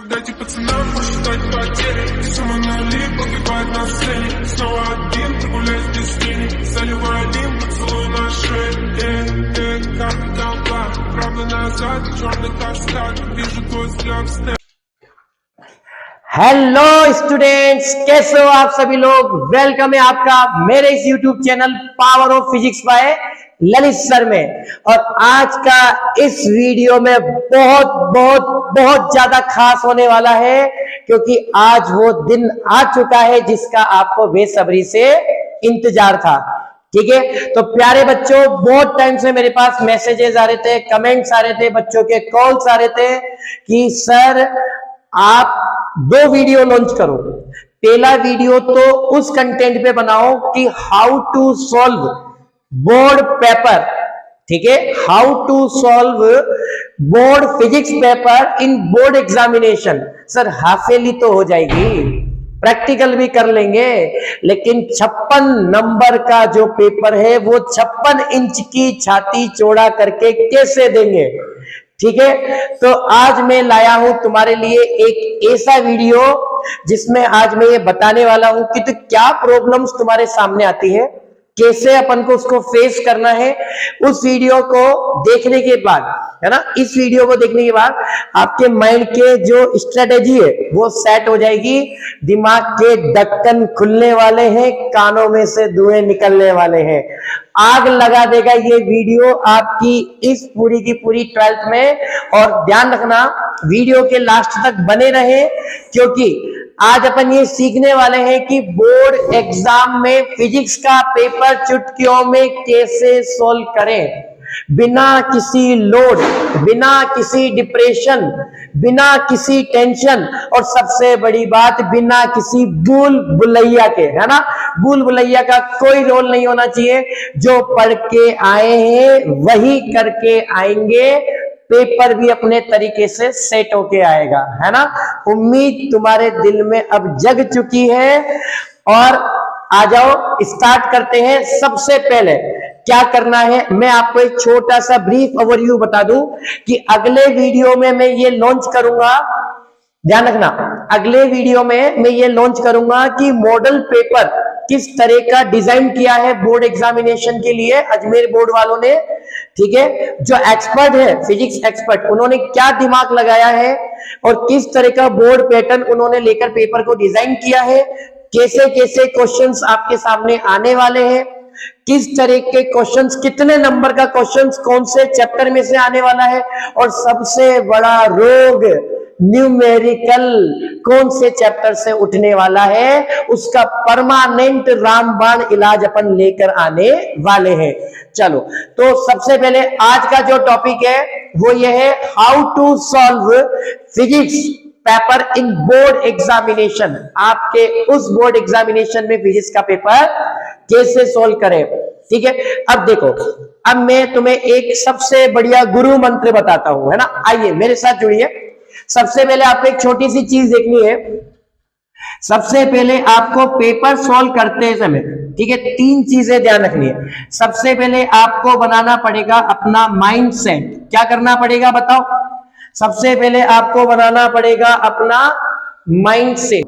Дайте пацанам посчитать потери. Самонали погибает на сцене. Снова один, прогуляюсь без тени. Заливаю один поцелуй на шее. Капитал Блак, правда назад, черный каскад. Вижу твой взгляд в стене. Hello students, कैसे हो आप सभी लोग। वेलकम है आपका मेरे इस YouTube channel power of physics bye Lalit sir में। और आज का इस वीडियो में बहुत बहुत बहुत ज्यादा खास होने वाला है, क्योंकि आज वो दिन आ चुका है जिसका आपको बेसब्री से इंतजार था। ठीक है, तो प्यारे बच्चों, बहुत टाइम से मेरे पास मैसेजेस आ रहे थे, कमेंट्स आ रहे थे, बच्चों के कॉल्स आ रहे थे कि सर आप 2 वीडियो लॉन्च करो। पहला वीडियो तो उस कंटेंट पे बनाओ कि how to solve board paper, ठीक है, how to solve board physics paper in board examination. Sir half yearly तो हो जाएगी, प्रैक्टिकल भी कर लेंगे, लेकिन 56 नंबर का जो पेपर है वो 56 इंच की छाती चौड़ा करके कैसे देंगे। ठीक है, तो आज मैं लाया हूं तुम्हारे लिए एक ऐसा वीडियो जिसमें आज मैं ये बताने वाला हूं कि तो क्या प्रॉब्लम्स तुम्हारे सामने आती है, कैसे अपन को उसको फेस करना है। उस वीडियो को देखने के बाद, है ना, इस वीडियो को देखने के बाद आपके माइंड के जो स्ट्रेटेजी है वो सेट हो जाएगी, दिमाग के ढक्कन खुलने वाले हैं, कानों में से धुएं निकलने वाले हैं। आग लगा देगा ये वीडियो आपकी इस पूरी की पूरी 12th में। और ध्यान रखना, वीडियो के लास्ट तक बने रहे, क्योंकि आज अपन ये सीखने वाले हैं कि बोर्ड एग्जाम में फिजिक्स का पेपर चुटकियों में कैसे सोल्व करें, बिना किसी लोड, बिना किसी डिप्रेशन, बिना किसी टेंशन, और सबसे बड़ी बात बिना किसी भूल भुलैया के, है ना। भूल भुलैया का कोई रोल नहीं होना चाहिए। जो पढ़ के आए हैं वही करके आएंगे, पेपर भी अपने तरीके से सेट होके आएगा, है ना। उम्मीद तुम्हारे दिल में अब जग चुकी है। और आ जाओ, स्टार्ट करते हैं। सबसे पहले क्या करना है, मैं आपको एक छोटा सा ब्रीफ ओवरव्यू बता दूं कि अगले वीडियो में मैं ये लॉन्च करूंगा। ध्यान रखना, अगले वीडियो में मैं ये लॉन्च करूंगा कि मॉडल पेपर किस तरह का डिजाइन किया है बोर्ड एग्जामिनेशन के लिए अजमेर बोर्ड वालों ने। ठीक है, जो एक्सपर्ट है, फिजिक्स एक्सपर्ट, उन्होंने क्या दिमाग लगाया है और किस तरह का बोर्ड पैटर्न उन्होंने लेकर पेपर को डिजाइन किया है, कैसे कैसे क्वेश्चंस आपके सामने आने वाले हैं, किस तरह के क्वेश्चंस, कितने नंबर का क्वेश्चंस कौन से चैप्टर में से आने वाला है, और सबसे बड़ा रोग न्यूमेरिकल कौन से चैप्टर से उठने वाला है, उसका परमानेंट रामबाण इलाज अपन लेकर आने वाले हैं। चलो, तो सबसे पहले आज का जो टॉपिक है वो ये है, how to solve physics paper in board examination. आपके उस बोर्ड एग्जामिनेशन में फिजिक्स का पेपर कैसे सॉल्व करें। ठीक है, अब देखो, अब मैं तुम्हें एक सबसे बढ़िया गुरु मंत्र बताता हूं, है ना। आइए मेरे साथ जुड़िए। सबसे पहले आपको एक छोटी सी चीज देखनी है। सबसे पहले आपको पेपर सॉल्व करते समय, ठीक है, 3 चीजें ध्यान रखनी है। सबसे पहले आपको बनाना पड़ेगा अपना माइंड सेट। क्या करना पड़ेगा बताओ। सबसे पहले आपको बनाना पड़ेगा अपना माइंड सेट।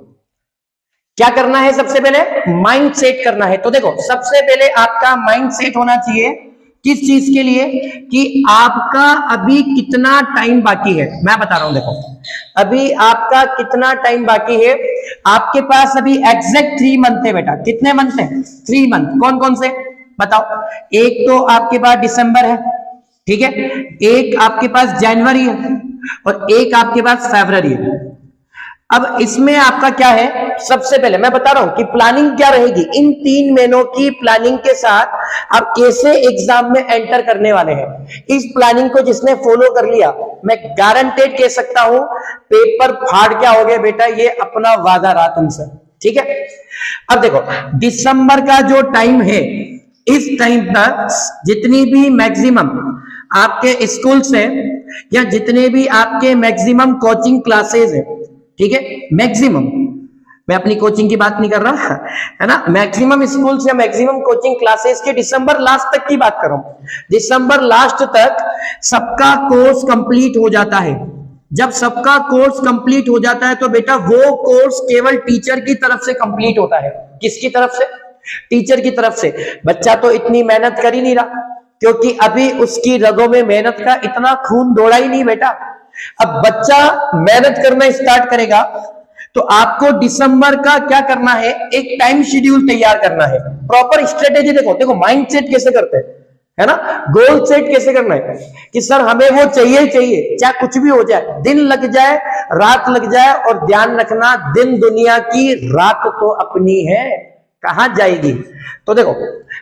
क्या करना है, सबसे पहले माइंड सेट करना है। तो देखो, सबसे पहले आपका माइंड सेट होना चाहिए किस चीज के लिए, कि आपका अभी कितना टाइम बाकी है। मैं बता रहा हूं, देखो अभी आपका कितना टाइम बाकी है। आपके पास अभी एग्जैक्ट 3 मंथ है बेटा। कितने मंथ है? 3 मंथ। कौन कौन से बताओ। एक तो आपके पास दिसंबर है, ठीक है, एक आपके पास जनवरी है, और एक आपके पास फरवरी है। अब इसमें आपका क्या है, सबसे पहले मैं बता रहा हूं कि प्लानिंग क्या रहेगी। इन 3 महीनों की प्लानिंग के साथ आप कैसे एग्जाम में एंटर करने वाले हैं, इस प्लानिंग को जिसने फॉलो कर लिया, मैं गारंटेड कह सकता हूं पेपर फाड़ क्या हो गया बेटा, ये अपना वादा रहा तुमसे। ठीक है, अब देखो दिसंबर का जो टाइम है, इस टाइम तक जितनी भी मैक्सिमम आपके स्कूल से या जितने भी आपके मैक्सिमम कोचिंग क्लासेस है, ठीक है, मैक्सिमम, मैं अपनी कोचिंग की बात नहीं कर रहा, है ना, मैक्सिमम स्कूल या मैक्सिमम कोचिंग क्लासेस के दिसंबर लास्ट तक की बात कर रहा हूं। दिसंबर लास्ट तक सबका कोर्स कंप्लीट हो जाता है। जब सबका कोर्स कंप्लीट हो जाता है तो बेटा वो कोर्स केवल टीचर की तरफ से कंप्लीट होता है। किसकी तरफ से? टीचर की तरफ से। बच्चा तो इतनी मेहनत कर ही नहीं रहा, क्योंकि अभी उसकी रगों में मेहनत का इतना खून दौड़ा ही नहीं बेटा। अब बच्चा मेहनत करना स्टार्ट करेगा तो आपको दिसंबर का क्या करना है, एक टाइम शेड्यूल तैयार करना है, प्रॉपर स्ट्रेटेजी। देखो देखो माइंड सेट कैसे करते हैं, है ना, गोल सेट कैसे करना है कि सर हमें वो चाहिए चाहिए, चाहे कुछ भी हो जाए, दिन लग जाए, रात लग जाए, और ध्यान रखना दिन दुनिया की, रात तो अपनी है, कहां जाएगी। तो देखो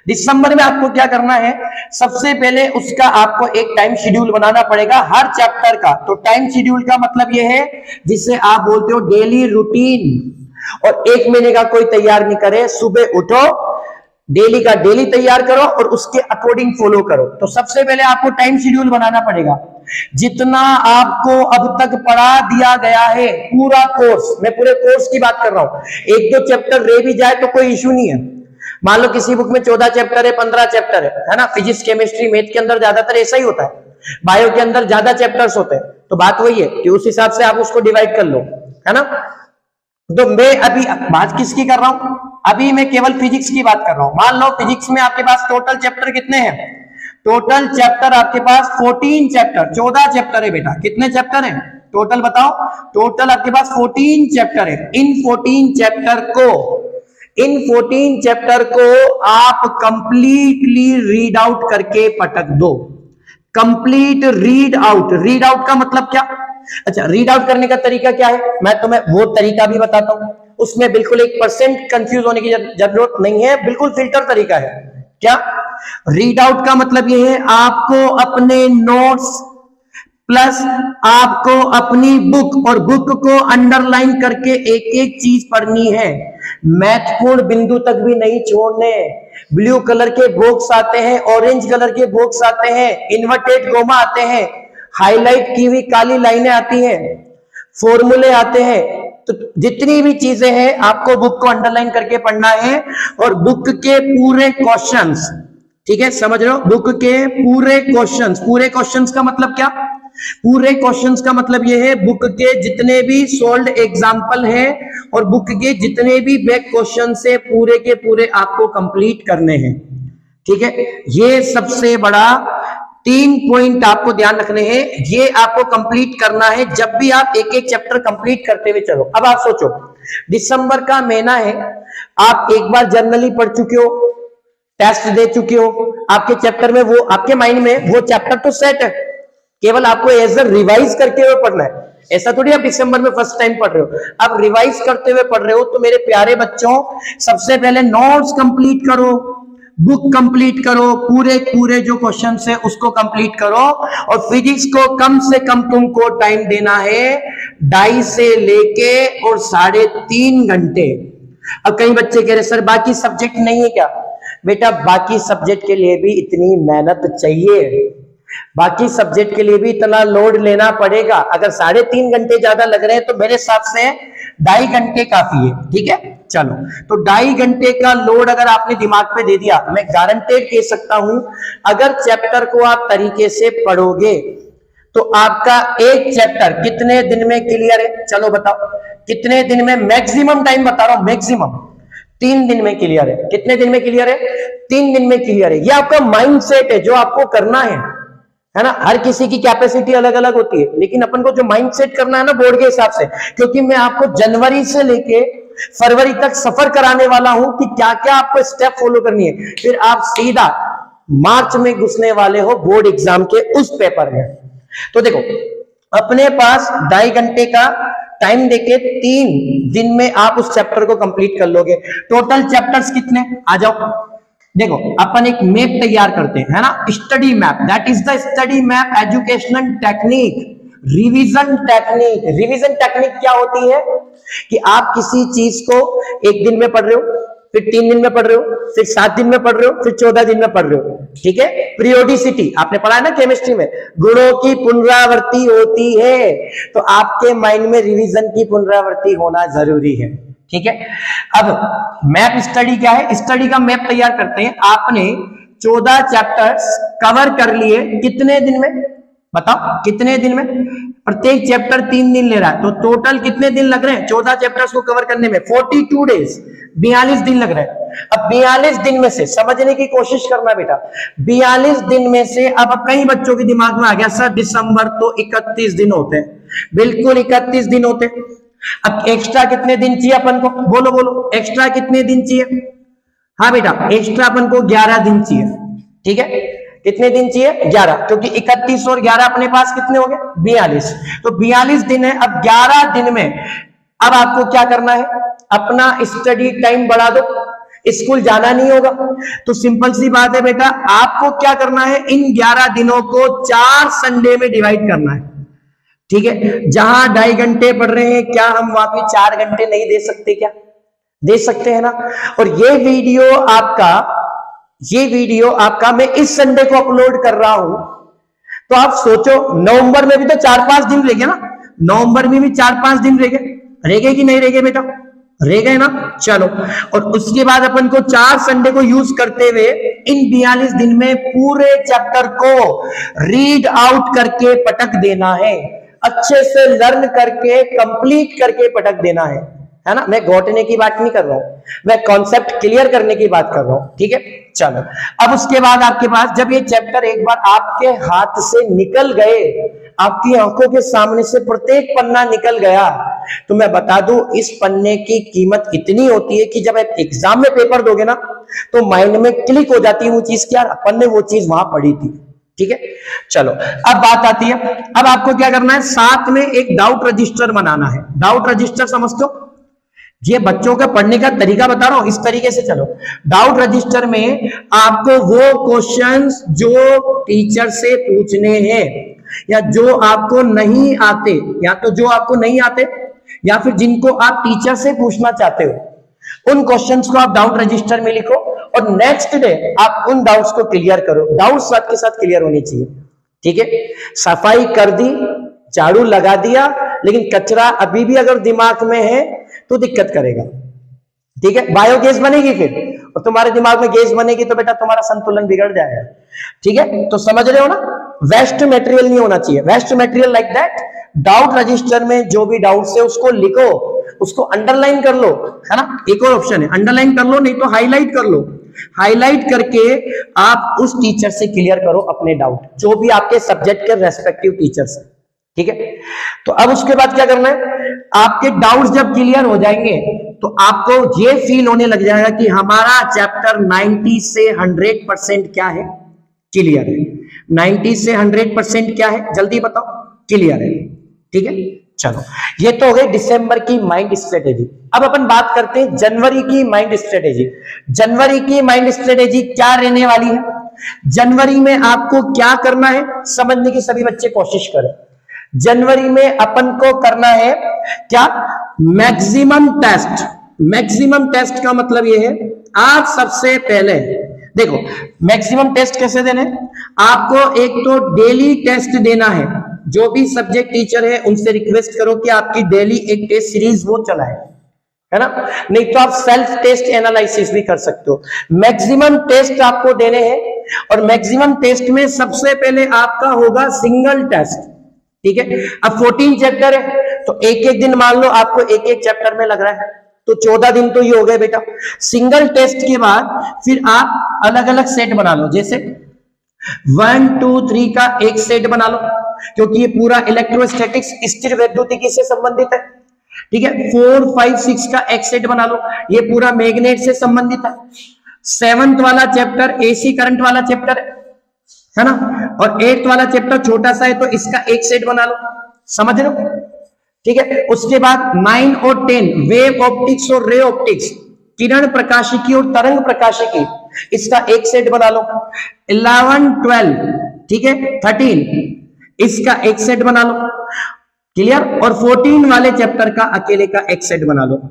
दिसंबर में आपको क्या करना है, सबसे पहले उसका आपको एक टाइम शेड्यूल बनाना पड़ेगा हर चैप्टर का। तो टाइम शेड्यूल का मतलब यह है जिसे आप बोलते हो डेली रूटीन। और 1 महीने का कोई तैयार नहीं करे, सुबह उठो, डेली का डेली तैयार करो और उसके अकॉर्डिंग फॉलो करो। तो सबसे पहले आपको टाइम शेड्यूल बनाना पड़ेगा। जितना आपको अब तक पढ़ा दिया गया है पूरा कोर्स, मैं पूरे कोर्स की बात कर रहा हूं, 1-2 चैप्टर रह भी जाए तो कोई इश्यू नहीं है। मान लो किसी बुक में 14 चैप्टर है, 15 चैप्टर है ना, फिजिक्स केमिस्ट्री मैथ के अंदर ज्यादातर ऐसा ही होता है, बायो के अंदर ज्यादा चैप्टर्स होते हैं। तो बात वही है कि उस हिसाब से आप उसको डिवाइड कर लो, है ना। तो मैं अभी बात किसकी कर रहा हूं, अभी मैं केवल फिजिक्स की बात कर रहा हूं। मान लो फिजिक्स में आपके पास टोटल चैप्टर कितने हैं, टोटल चैप्टर आपके पास 14 चैप्टर, 14 चैप्टर है बेटा। कितने चैप्टर हैं टोटल बताओ, टोटल आपके पास 14 चैप्टर है। इन 14 चैप्टर को आप कंप्लीटली रीड आउट करके पटक दो। कंप्लीट रीड आउट का मतलब क्या? अच्छा, रीड आउट करने का तरीका क्या है, मैं तुम्हें वो तरीका भी बताता हूं, उसमें बिल्कुल 1% कंफ्यूज होने की जरूरत नहीं है, बिल्कुल फिल्टर तरीका है। क्या रीड आउट का मतलब यह है, आपको अपने नोट्स प्लस आपको अपनी बुक और बुक को अंडरलाइन करके एक एक चीज पढ़नी है, महत्वपूर्ण बिंदु तक भी नहीं छोड़ने। ब्लू कलर के बॉक्स आते हैं, ऑरेंज कलर के बॉक्स आते हैं, इन्वर्टेड कोमा आते हैं, हाईलाइट की हुई काली लाइनें आती हैं, फॉर्मूले आते हैं। तो जितनी भी चीजें हैं आपको बुक को अंडरलाइन करके पढ़ना है, और बुक के पूरे क्वेश्चंस, ठीक है, समझ रहे हो, बुक के पूरे क्वेश्चंस। पूरे क्वेश्चंस का मतलब क्या? पूरे क्वेश्चंस का मतलब यह है बुक के जितने भी सोल्व्ड एग्जाम्पल हैं और बुक के जितने भी बैक क्वेश्चन से पूरे के पूरे आपको कंप्लीट करने हैं, ठीक है। ये सबसे बड़ा 3 पॉइंट आपको ध्यान रखने हैं, ये आपको कंप्लीट करना है जब भी आप एक एक चैप्टर कंप्लीट करते हुए चलो। अब आप सोचो, दिसंबर का महीना है, आप एक बार जर्नली पढ़ चुके हो, टेस्ट दे चुके हो, आपके चैप्टर में वो, आपके माइंड में वो चैप्टर तो सेट है, केवल आपको एज रिवाइज करते हुए पढ़ना है। ऐसा थोड़ी आप दिसंबर में फर्स्ट टाइम पढ़ रहे हो, आप रिवाइज करते हुए पढ़ रहे हो। तो मेरे प्यारे बच्चों, सबसे पहले नोट्स कंप्लीट करो, बुक कंप्लीट करो, पूरे जो क्वेश्चन है उसको कंप्लीट करो। और फिजिक्स को कम से कम तुमको टाइम देना है 2.5 से लेके और 3.5 घंटे। अब कई बच्चे कह रहे सर बाकी सब्जेक्ट नहीं है क्या? बेटा बाकी सब्जेक्ट के लिए भी इतनी मेहनत चाहिए, बाकी सब्जेक्ट के लिए भी इतना लोड लेना पड़ेगा। अगर 3.5 घंटे ज्यादा लग रहे हैं तो मेरे हिसाब से 2.5 घंटे काफी है, ठीक है। चलो, तो 2.5 घंटे का लोड अगर आपने दिमाग पे दे दिया, मैं गारंटेड कह सकता हूं, अगर चैप्टर को आप तरीके से पढ़ोगे तो आपका एक चैप्टर कितने दिन में क्लियर है? चलो बताओ कितने दिन में, मैक्सिमम टाइम बता रहा हूं, मैक्सिमम 3 दिन में क्लियर है। कितने दिन में क्लियर है? 3 दिन में क्लियर है। ये आपका माइंड सेट है जो आपको करना है ना। हर किसी की कैपेसिटी अलग अलग होती है, लेकिन अपन को जो माइंड सेट करना है ना बोर्ड के हिसाब से, क्योंकि मैं आपको जनवरी से लेके फरवरी तक सफर कराने वाला हूं कि क्या क्या आपको स्टेप फॉलो करनी है, फिर आप सीधा मार्च में घुसने वाले हो बोर्ड एग्जाम के उस पेपर में। तो देखो, अपने पास 2.5 घंटे का टाइम देके 3 दिन में आप उस चैप्टर को कंप्लीट कर लोगे। टोटल चैप्टर्स कितने? आ जाओ, देखो अपन एक मैप तैयार करते हैं, है ना, study map. That is the study map educational technique, revision technique. Revision technique क्या होती है कि आप किसी चीज को 1 दिन में पढ़ रहे हो, फिर 3 दिन में पढ़ रहे हो, फिर 7 दिन में पढ़ रहे हो, फिर 14 दिन में पढ़ रहे हो, ठीक है। पीरियोडिसिटी आपने पढ़ा है ना केमिस्ट्री में, गुणों की पुनरावृत्ति होती है, तो आपके माइंड में रिवीजन की पुनरावृत्ति होना जरूरी है, ठीक है। अब मैप स्टडी क्या है? स्टडी का मैप तैयार करते हैं। आपने 14 चैप्टर्स कवर कर लिए कितने दिन में? बताओ कितने दिन में? प्रत्येक चैप्टर 3 दिन ले रहा है, तो टोटल कितने दिन लग रहे हैं 14 चैप्टर्स को कवर करने में? 42 डेज, 42 दिन लग रहे हैं। अब 42 दिन में से समझने की कोशिश करना बेटा, 42 दिन में से अब कई बच्चों के दिमाग में आ गया सर दिसंबर तो 31 दिन होते हैं, बिल्कुल 31 दिन होते। अब एक्स्ट्रा कितने दिन चाहिए अपन को? बोलो बोलो, एक्स्ट्रा कितने दिन चाहिए? हाँ बेटा, एक्स्ट्रा अपन को 11 दिन चाहिए। ठीक है, कितने दिन चाहिए? 11, क्योंकि 31 और 11 अपने पास कितने हो गए? 42। तो 42 दिन है। अब 11 दिन में अब आपको क्या करना है? अपना स्टडी टाइम बढ़ा दो, स्कूल जाना नहीं होगा। तो सिंपल सी बात है बेटा, आपको क्या करना है? इन 11 दिनों को 4 संडे में डिवाइड करना है। ठीक है, जहां 2.5 घंटे पढ़ रहे हैं, क्या हम वहां पे 4 घंटे नहीं दे सकते? क्या दे सकते हैं ना? और ये वीडियो आपका मैं इस संडे को अपलोड कर रहा हूं, तो आप सोचो नवंबर में भी तो 4-5 दिन रह गए ना, नवंबर में भी 4-5 दिन रह गए कि नहीं रह गए बेटा? रह गए ना। चलो, और उसके बाद अपन को 4 संडे को यूज करते हुए इन 42 दिन में पूरे चैप्टर को रीड आउट करके पटक देना है, अच्छे से लर्न करके कंप्लीट करके पटक देना है ना। मैं घोटने की बात नहीं कर रहा हूं, मैं कॉन्सेप्ट क्लियर करने की बात कर रहा हूं। ठीक है, चलो। अब उसके बाद आपके पास जब ये चैप्टर एक बार आपके हाथ से निकल गए, आपकी आंखों के सामने से प्रत्येक पन्ना निकल गया, तो मैं बता दूं इस पन्ने की कीमत इतनी होती है कि जब आप एग्जाम में पेपर दोगे ना, तो माइंड में क्लिक हो जाती है वो चीज, क्या अपन ने वो चीज वहां पढ़ी थी। ठीक है, चलो अब बात आती है, अब आपको क्या करना है? साथ में एक डाउट रजिस्टर बनाना है। डाउट रजिस्टर समझते हो? ये बच्चों का पढ़ने का तरीका बता रहा हूं, इस तरीके से चलो। डाउट रजिस्टर में आपको वो क्वेश्चंस जो टीचर से पूछने हैं, या जो आपको नहीं आते, या तो जो आपको नहीं आते या फिर जिनको आप टीचर से पूछना चाहते हो, उन क्वेश्चंस को आप डाउट रजिस्टर में लिखो और नेक्स्ट डे आप उन डाउट्स को क्लियर करो। डाउट्स साथ के साथ क्लियर होनी चाहिए। ठीक है, सफाई कर दी, झाड़ू लगा दिया, लेकिन कचरा अभी भी अगर दिमाग में है तो दिक्कत करेगा। ठीक है, बायोगैस बनेगी फिर, और तुम्हारे दिमाग में गैस बनेगी तो बेटा तुम्हारा संतुलन बिगड़ जाएगा। ठीक है, तो समझ रहे हो ना? वेस्ट मटेरियल नहीं होना चाहिए, waste material like that. Doubt register में जो भी डाउट्स है उसको लिखो, उसको अंडरलाइन कर लो, है ना। एक और ऑप्शन है, अंडरलाइन कर लो, नहीं तो हाईलाइट कर लो। हाईलाइट करके आप उस टीचर से क्लियर करो अपने डाउट, जो भी आपके सब्जेक्ट के रेस्पेक्टिव टीचर्स है। ठीक है, तो अब उसके बाद क्या करना है? आपके डाउट्स जब क्लियर हो जाएंगे तो आपको ये फील होने लग जाएगा कि हमारा चैप्टर 90 से 100% क्या है? क्लियर है। 90 से 100% क्या है? जल्दी बताओ। क्लियर है। ठीक है, चलो ये तो हो गई दिसंबर की माइंड स्ट्रेटेजी। अब अपन बात करते हैं जनवरी की माइंड स्ट्रेटेजी। जनवरी की माइंड स्ट्रेटेजी क्या रहने वाली है? जनवरी में आपको क्या करना है समझने की सभी बच्चे कोशिश करें। जनवरी में अपन को करना है क्या? Maximum test. मैक्सिमम टेस्ट का मतलब ये है, आप सबसे पहले देखो मैक्सिमम टेस्ट कैसे देने? आपको एक तो डेली टेस्ट देना है। जो भी सब्जेक्ट टीचर है उनसे रिक्वेस्ट करो कि आपकी डेली एक टेस्ट सीरीज वो चलाए, है ना। नहीं तो आप सेल्फ टेस्ट एनालिसिस भी कर सकते हो। मैक्सिमम टेस्ट आपको देने हैं, और मैक्सिमम टेस्ट में सबसे पहले आपका होगा सिंगल टेस्ट। ठीक है, अब 14 चैप्टर है तो एक एक दिन मान लो आपको एक एक चैप्टर में लग रहा है, तो 14 दिन तो ये हो गए बेटा। सिंगल टेस्ट के बाद फिर आप अलग अलग सेट बना लो, जैसे 1, 2, 3 का एक सेट बना लो, क्योंकि ये पूरा इलेक्ट्रोस्टैटिक्स स्थिर वैद्युतिकी से संबंधित है। ठीक है, 4, 5, 6 का एक सेट बना लो, ये पूरा मैग्नेट से संबंधित है। 7th वाला चैप्टर एसी करंट वाला चैप्टर है ना, और 8th वाला चैप्टर छोटा सा है तो इसका एक सेट बना लो। समझ रहे हो? ठीक है, उसके बाद 9 और 10 वेव ऑप्टिक्स और रे ऑप्टिक्स, किरण प्रकाशिकी और तरंग प्रकाशिकी, इसका एक सेट बना लो। 11, 12, ठीक है, 13 इसका एक सेट बना लो। क्लियर? और 14 वाले चैप्टर का अकेले का एक सेट बना लो।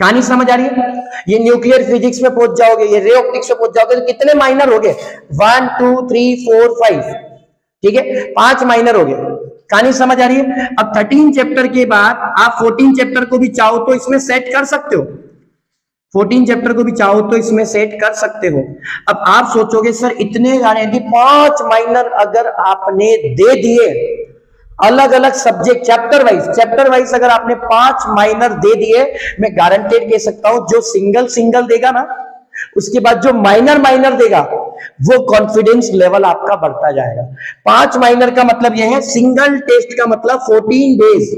कहानी समझ आ रही है? ये न्यूक्लियर फिजिक्स में पहुंच जाओगे, ये रे ऑप्टिक्स में पहुंच जाओगे तो कितने माइनर हो गए? 1, 2, 3, 4, 5। ठीक है, 5 माइनर हो गए। कहानी समझ आ रही है? अब 13 चैप्टर के बाद आप 14 चैप्टर को भी चाहो तो इसमें सेट कर सकते हो। 14 चैप्टर को भी चाहो तो इसमें सेट कर सकते हो। अब आप सोचोगे सर इतने गाने, 5 माइनर अगर आपने दे दिए अलग अलग सब्जेक्ट चैप्टर वाइज अगर आपने 5 माइनर दे दिए, मैं गारंटेड कह सकता हूं जो सिंगल सिंगल देगा ना, उसके बाद जो माइनर माइनर देगा वो कॉन्फिडेंस लेवल आपका बढ़ता जाएगा। 5 माइनर का मतलब यह है, सिंगल टेस्ट का मतलब 14 डेज।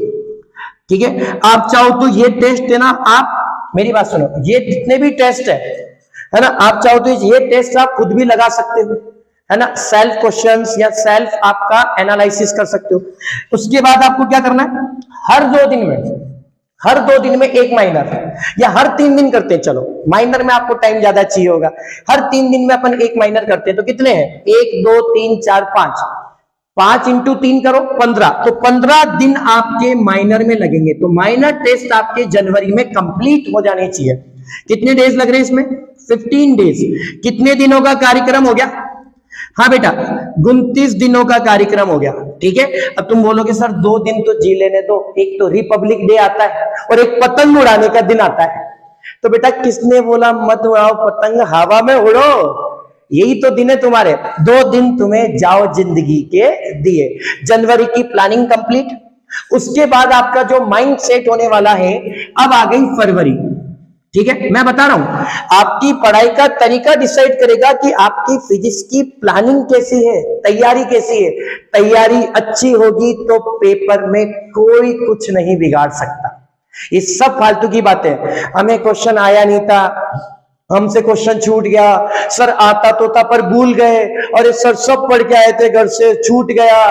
ठीक है, आप चाहो तो ये टेस्ट है ना, आप मेरी बात सुनो, ये जितने भी टेस्ट है ना, आप चाहो तो ये टेस्ट आप खुद भी लगा सकते हो, है ना, सेल्फ क्वेश्चंस या सेल्फ आपका एनालिसिस कर सकते हो। उसके बाद आपको क्या करना है, हर 2 दिन में एक माइनर, या हर 3 दिन करते हैं, चलो माइनर में आपको टाइम ज्यादा चाहिए होगा, हर 3 दिन में अपन एक माइनर करते हैं, तो कितने हैं, 1 2 3 4 5, 5 इंटू 3 करो 15, तो 15 दिन आपके माइनर में लगेंगे। तो माइनर टेस्ट आपके जनवरी में कंप्लीट हो जाने चाहिए। कितने डेज लग रहे हैं इसमें, 15 डेज। कितने दिनों का कार्यक्रम हो गया, हाँ बेटा 29 दिनों का कार्यक्रम हो गया। ठीक है, अब तुम बोलोगे सर 2 दिन तो जी लेने दो, एक तो रिपब्लिक डे आता है और एक पतंग उड़ाने का दिन आता है। तो बेटा किसने बोला मत उड़ाओ पतंग, हवा में उड़ो, यही तो दिन है तुम्हारे। 2 दिन तुम्हें जाओ जिंदगी के दिए। जनवरी की प्लानिंग कंप्लीट, उसके बाद आपका जो माइंड सेट होने वाला है, अब आ गई फरवरी। ठीक है, मैं बता रहा हूं, आपकी पढ़ाई का तरीका डिसाइड करेगा कि आपकी फिजिक्स की प्लानिंग कैसी है, तैयारी कैसी है। तैयारी अच्छी होगी तो पेपर में कोई कुछ नहीं बिगाड़ सकता। ये सब फालतू की बातें, हमें क्वेश्चन आया नहीं था, हमसे क्वेश्चन छूट गया, सर आता तो था पर भूल गए, अरे सर सब पढ़ के आए थे घर से, छूट गया,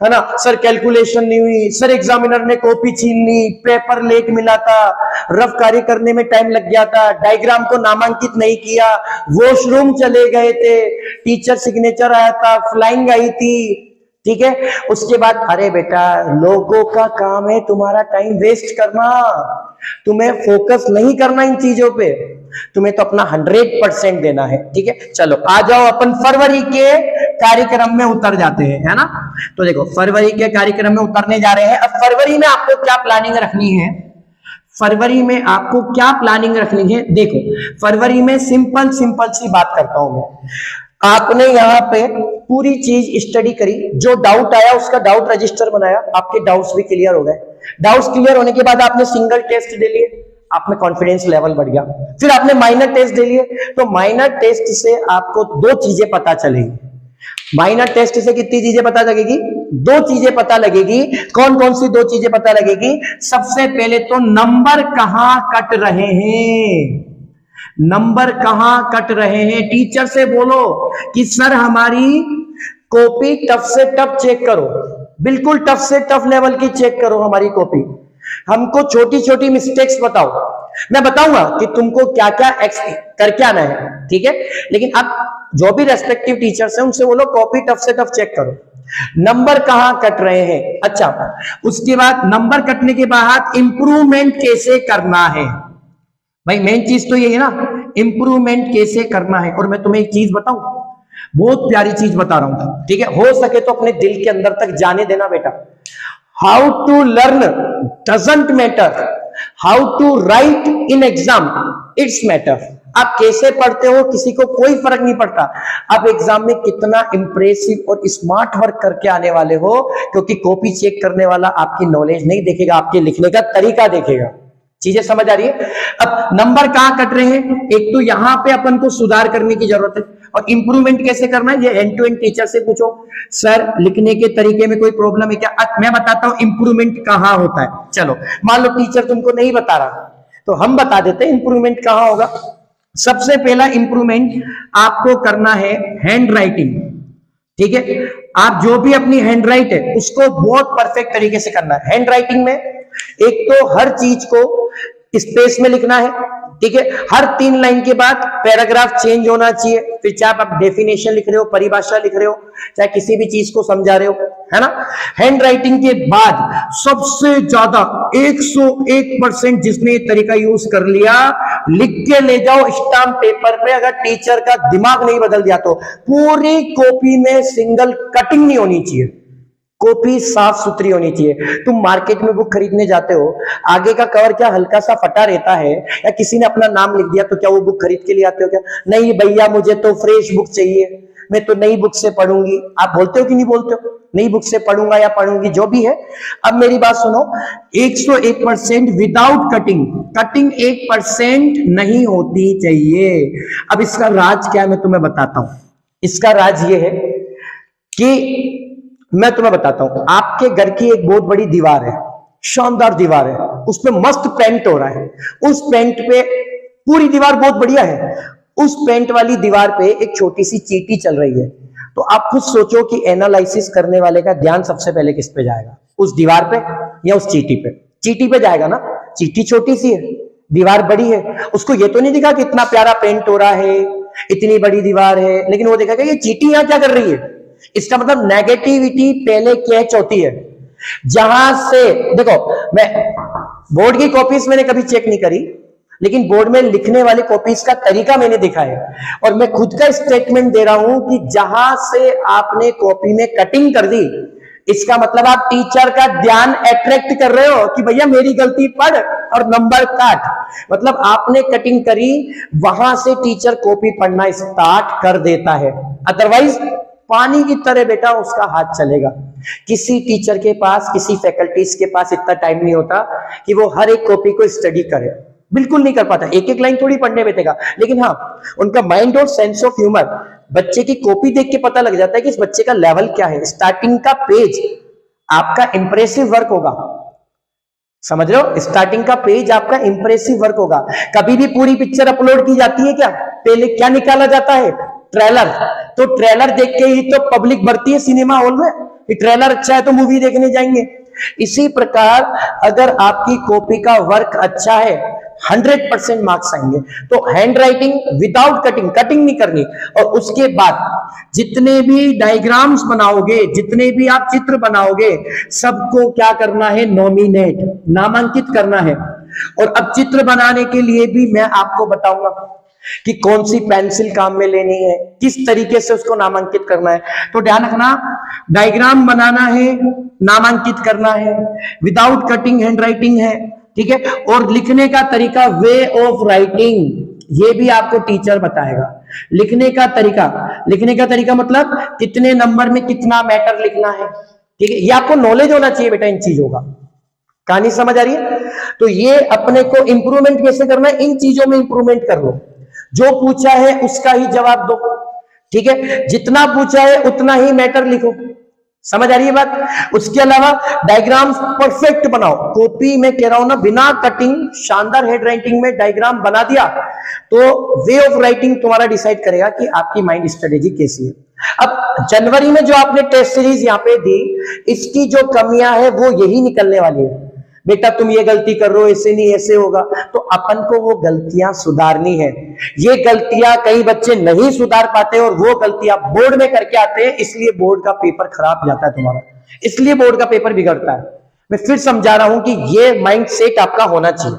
है ना, सर कैलकुलेशन नहीं हुई, सर एग्जामिनर ने कॉपी छीन ली, पेपर लेट मिला था, रफ कार्य करने में टाइम लग गया था, डायग्राम को नामांकित नहीं किया, वॉशरूम चले गए थे, टीचर सिग्नेचर आया था, फ्लाइंग आई थी। ठीक है, उसके बाद अरे बेटा लोगों का काम है तुम्हारा टाइम वेस्ट करना, तुम्हें फोकस नहीं करना इन चीजों पे, तुम्हें तो अपना 100% देना है। ठीक है, चलो आ जाओ अपन फरवरी के कार्यक्रम में उतर जाते हैं, है ना। तो देखो फरवरी के कार्यक्रम में उतरने जा रहे हैं। अब फरवरी में आपको क्या प्लानिंग रखनी है, फरवरी में आपको क्या प्लानिंग रखनी है, देखो फरवरी में सिंपल सी बात करता हूं मैं। आपने यहाँ पे पूरी चीज स्टडी करी, जो डाउट आया उसका डाउट रजिस्टर बनाया, आपके डाउट्स भी क्लियर हो गए। डाउट्स क्लियर होने के बाद आपने सिंगल टेस्ट दे लिए, आप में कॉन्फिडेंस लेवल बढ़ गया। फिर आपने माइनर टेस्ट दे लिए, तो माइनर टेस्ट से आपको 2 चीजें पता चलेगी। माइनर टेस्ट से कितनी चीजें पता लगेगी, 2 चीजें पता लगेगी। कौन कौन सी 2 चीजें पता लगेगी, सबसे पहले तो नंबर कहां कट रहे हैं, नंबर कहां कट रहे हैं। टीचर से बोलो कि सर हमारी कॉपी टफ से टफ चेक करो, बिल्कुल टफ से टफ लेवल की चेक करो हमारी कॉपी, हमको छोटी छोटी मिस्टेक्स बताओ, मैं बताऊंगा कि तुमको क्या क्या करके आना है। ठीक है, लेकिन आप जो भी रेस्पेक्टिव टीचर्स हैं उनसे बोलो कॉपी टफ से टफ चेक करो, नंबर कहां कट रहे हैं। अच्छा, उसके बाद नंबर कटने के बाद इंप्रूवमेंट कैसे करना है, भाई मेन चीज तो यही है ना, इंप्रूवमेंट कैसे करना है। और मैं तुम्हें एक चीज बताऊं, बहुत प्यारी चीज बता रहा हूं, ठीक है, हो सके तो अपने दिल के अंदर तक जाने देना बेटा। How to learn doesn't matter, how to write in exam it's matter. आप कैसे पढ़ते हो किसी को कोई फर्क नहीं पड़ता, आप एग्जाम में कितना इंप्रेसिव और स्मार्ट वर्क करके आने वाले हो, क्योंकि कॉपी चेक करने वाला आपकी नॉलेज नहीं देखेगा, आपके लिखने का तरीका देखेगा। चीजें समझ आ रही है। अब नंबर कहां कट रहे हैं, एक तो यहां पे अपन को सुधार करने की जरूरत है, और इंप्रूवमेंट कैसे करना है ये एंड टू एंड टीचर से पूछो, सर लिखने के तरीके में कोई प्रॉब्लम है क्या, मैं बताता हूं इंप्रूवमेंट कहां होता है। चलो मान लो टीचर तुमको नहीं बता रहा, तो हम बता देते हैं इंप्रूवमेंट कहां होगा। सबसे पहला इंप्रूवमेंट आपको करना है हैंड राइटिंग। ठीक है, आप जो भी अपनी हैंड राइट है उसको बहुत परफेक्ट तरीके से करना है। हैंड राइटिंग में एक तो हर चीज को स्पेस में लिखना है, ठीक है, हर 3 लाइन के बाद पैराग्राफ चेंज होना चाहिए। फिर चाहे आप डेफिनेशन लिख रहे हो, परिभाषा लिख रहे हो, चाहे किसी भी चीज को समझा रहे हो, है ना। हैंड राइटिंग के बाद सबसे ज्यादा 101% जिसने ये तरीका यूज कर लिया, लिख के ले जाओ स्टाम्प पेपर पे, अगर टीचर का दिमाग नहीं बदल दिया तो पूरी कॉपी में सिंगल कटिंग नहीं होनी चाहिए, कॉपी साफ सुथरी होनी चाहिए। तुम मार्केट में बुक खरीदने जाते हो, आगे का कवर क्या हल्का सा फटा रहता है, या किसी ने अपना नाम लिख दिया, तो क्या वो बुक खरीद के लिए आते हो क्या, नहीं भैया मुझे तो फ्रेश बुक चाहिए, मैं तो नई बुक से पढ़ूंगी। आप बोलते हो कि नहीं बोलते हो? नई बुक से पढ़ूंगा या पढ़ूंगी, जो भी है। अब मेरी बात सुनो, 101% विदाउट कटिंग, कटिंग 1% नहीं होती चाहिए। अब इसका राज क्या है मैं तुम्हें बताता हूं। इसका राज ये है कि मैं तुम्हें बताता हूं, आपके घर की एक बहुत बड़ी दीवार है, शानदार दीवार है, उस पे मस्त पेंट हो रहा है, उस पेंट पे पूरी दीवार बहुत बढ़िया है, उस पेंट वाली दीवार पे एक छोटी सी चींटी चल रही है। तो आप खुद सोचो कि एनालिसिस करने वाले का ध्यान सबसे पहले किस पे जाएगा, उस दीवार पे या उस चींटी पे? चींटी पे जाएगा ना। चींटी छोटी सी है, दीवार बड़ी है, उसको ये तो नहीं दिखा कि इतना प्यारा पेंट हो रहा है, इतनी बड़ी दीवार है, लेकिन वो देखा कि ये चींटी यहां क्या कर रही है। इसका मतलब नेगेटिविटी पहले कैच होती है। जहां से देखो, मैं बोर्ड की कॉपीज मैंने कभी चेक नहीं करी, लेकिन बोर्ड में लिखने वाले कॉपीज का तरीका मैंने देखा है, और मैं खुद का स्टेटमेंट दे रहा हूं कि जहां से आपने कॉपी में कटिंग कर दी, इसका मतलब आप टीचर का ध्यान अट्रैक्ट कर रहे हो कि भैया मेरी गलती पढ़ और नंबर काट। मतलब आपने कटिंग करी, वहां से टीचर कॉपी पढ़ना स्टार्ट कर देता है। अदरवाइज पानी की तरह बेटा उसका हाथ चलेगा। किसी टीचर के पास, किसी फैकल्टीज के पास इतना टाइम नहीं होता कि वो हर एक कॉपी को स्टडी करे, बिल्कुल नहीं कर पाता। एक एक लाइन थोड़ी पढ़ने बैठेगा, लेकिन हाँ, उनका माइंड और सेंस ऑफ ह्यूमर, बच्चे की कॉपी देख के पता लग जाता है कि इस बच्चे का लेवल क्या है। स्टार्टिंग का पेज आपका इंप्रेसिव वर्क होगा, समझ रहे हो? स्टार्टिंग का पेज आपका इंप्रेसिव वर्क होगा। कभी भी पूरी पिक्चर अपलोड की जाती है क्या? पहले क्या निकाला जाता है? ट्रेलर। तो ट्रेलर देख के ही तो पब्लिक बढ़ती है सिनेमा हॉल में कि ट्रेलर अच्छा है तो मूवी देखने जाएंगे। इसी प्रकार अगर आपकी कॉपी का वर्क अच्छा है, 100% मार्क्स आएंगे। तो hand writing without cutting, cutting नहीं करनी। और उसके बाद जितने भी डायग्राम्स बनाओगे, जितने भी आप चित्र बनाओगे, सबको क्या करना है? नॉमिनेट, नामांकित करना है। और अब चित्र बनाने के लिए भी मैं आपको बताऊंगा कि कौन सी पेंसिल काम में लेनी है, किस तरीके से उसको नामांकित करना है। तो ध्यान रखना, डायग्राम बनाना है, नामांकित करना है, विदाउट कटिंग हैंड राइटिंग है, ठीक है। और लिखने का तरीका, वे ऑफ राइटिंग, ये भी आपको टीचर बताएगा। लिखने का तरीका मतलब कितने नंबर में कितना मैटर लिखना है, ठीक है। ये आपको नॉलेज होना चाहिए बेटा इन चीजों का। कहानी समझ आ रही है? तो ये अपने को इंप्रूवमेंट कैसे करना है, इन चीजों में इंप्रूवमेंट कर लो। जो पूछा है उसका ही जवाब दो, ठीक है। जितना पूछा है उतना ही मैटर लिखो। समझ आ रही है बात? उसके अलावा डायग्राम्स परफेक्ट बनाओ। कॉपी में कह रहा हूं ना, बिना कटिंग शानदार हेड राइटिंग में डायग्राम बना दिया तो वे ऑफ राइटिंग तुम्हारा डिसाइड करेगा कि आपकी माइंड स्ट्रेटेजी कैसी है। अब जनवरी में जो आपने टेस्ट सीरीज यहां पे दी, इसकी जो कमियां है वो यही निकलने वाली है। बेटा तुम ये गलती कर रहे हो, ऐसे नहीं ऐसे होगा, तो अपन को वो गलतियां सुधारनी है। ये गलतियां कई बच्चे नहीं सुधार पाते और वो गलतियां बोर्ड में करके आते हैं, इसलिए बोर्ड का पेपर खराब जाता है तुम्हारा, इसलिए बोर्ड का पेपर बिगड़ता है। मैं फिर समझा रहा हूं कि ये माइंड सेट आपका होना चाहिए,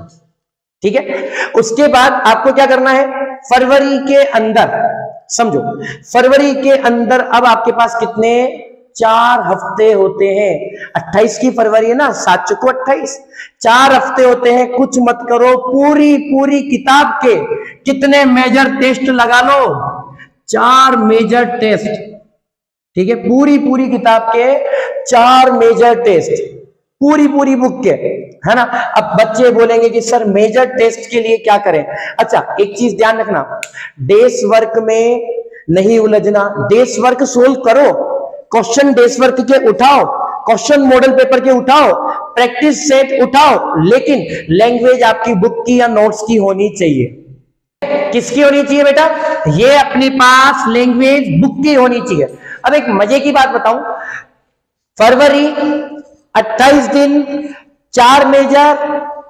ठीक है। उसके बाद आपको क्या करना है, फरवरी के अंदर, समझो फरवरी के अंदर अब आपके पास कितने 4 हफ्ते होते हैं। 28 की फरवरी है ना, 7 चुको 28, 4 हफ्ते होते हैं। कुछ मत करो, पूरी किताब के कितने मेजर टेस्ट लगा लो, 4 मेजर टेस्ट, ठीक है। पूरी किताब के 4 मेजर टेस्ट, पूरी बुक के, है ना। अब बच्चे बोलेंगे कि सर मेजर टेस्ट के लिए क्या करें? अच्छा, एक चीज ध्यान रखना, डेस वर्क में नहीं उलझना। डेस वर्क सोल्व करो, क्वेश्चन डेस वर्क के उठाओ, क्वेश्चन मॉडल पेपर के उठाओ, प्रैक्टिस सेट उठाओ, लेकिन लैंग्वेज आपकी बुक की या नोट्स की होनी चाहिए। किसकी होनी चाहिए बेटा? ये अपने पास लैंग्वेज बुक की होनी चाहिए। अब एक मजे की बात बताऊं, फरवरी 28 दिन, 4 मेजर,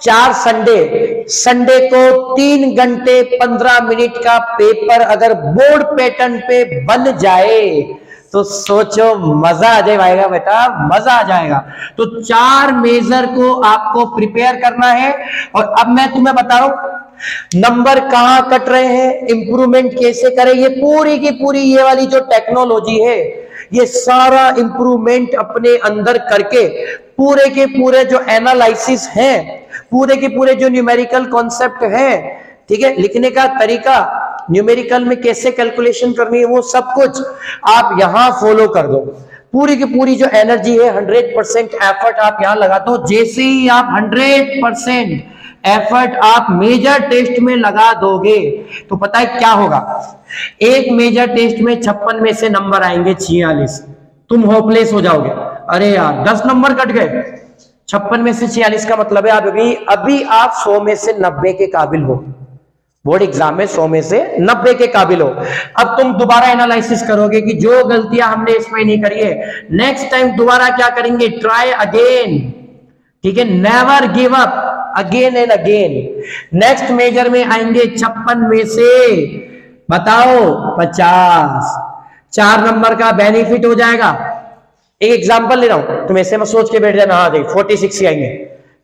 4 संडे को 3 घंटे 15 मिनट का पेपर अगर बोर्ड पैटर्न पे बन जाए तो सोचो मजा आ जाएगा बेटा, मजा आ जाएगा। तो 4 मेजर को आपको प्रिपेयर करना है। और अब मैं तुम्हें बता रहा हूं नंबर कहां कट रहे हैं, इंप्रूवमेंट कैसे करें। ये पूरी की पूरी ये वाली जो टेक्नोलॉजी है, ये सारा इंप्रूवमेंट अपने अंदर करके पूरे के पूरे जो एनालिसिस हैं, पूरे के पूरे जो न्यूमेरिकल कॉन्सेप्ट हैं, ठीक है, लिखने का तरीका, न्यूमेरिकल में कैसे कैलकुलेशन करनी है, वो सब कुछ आप यहां फॉलो कर दो। पूरी की पूरी जो एनर्जी है 100% एफर्ट आप यहां लगाते हो। जैसे ही आप 100% एफर्ट आप मेजर टेस्ट में लगा दोगे तो पता है क्या होगा, एक मेजर टेस्ट में 56 में से नंबर आएंगे 46, तुम होपलेस हो जाओगे। अरे यार 10 नंबर कट गए, 56 में से 46 का मतलब है अभी आप 100 में से 90 के काबिल हो, बोर्ड एग्जाम में 100 में से 90 के काबिल हो। अब तुम दोबारा एनालिसिस करोगे कि जो गलतियां हमने इसमें नहीं करी है, नेक्स्ट टाइम दोबारा क्या करेंगे, ट्राई अगेन, ठीक है, never give up, again and again. Next major में आएंगे 56 में से बताओ 50, 4 नंबर का बेनिफिट हो जाएगा। एक एग्जांपल ले रहा हूं, तुम ऐसे में सोच के बैठ जाना, हाँ देखिए 46 ही आएंगे,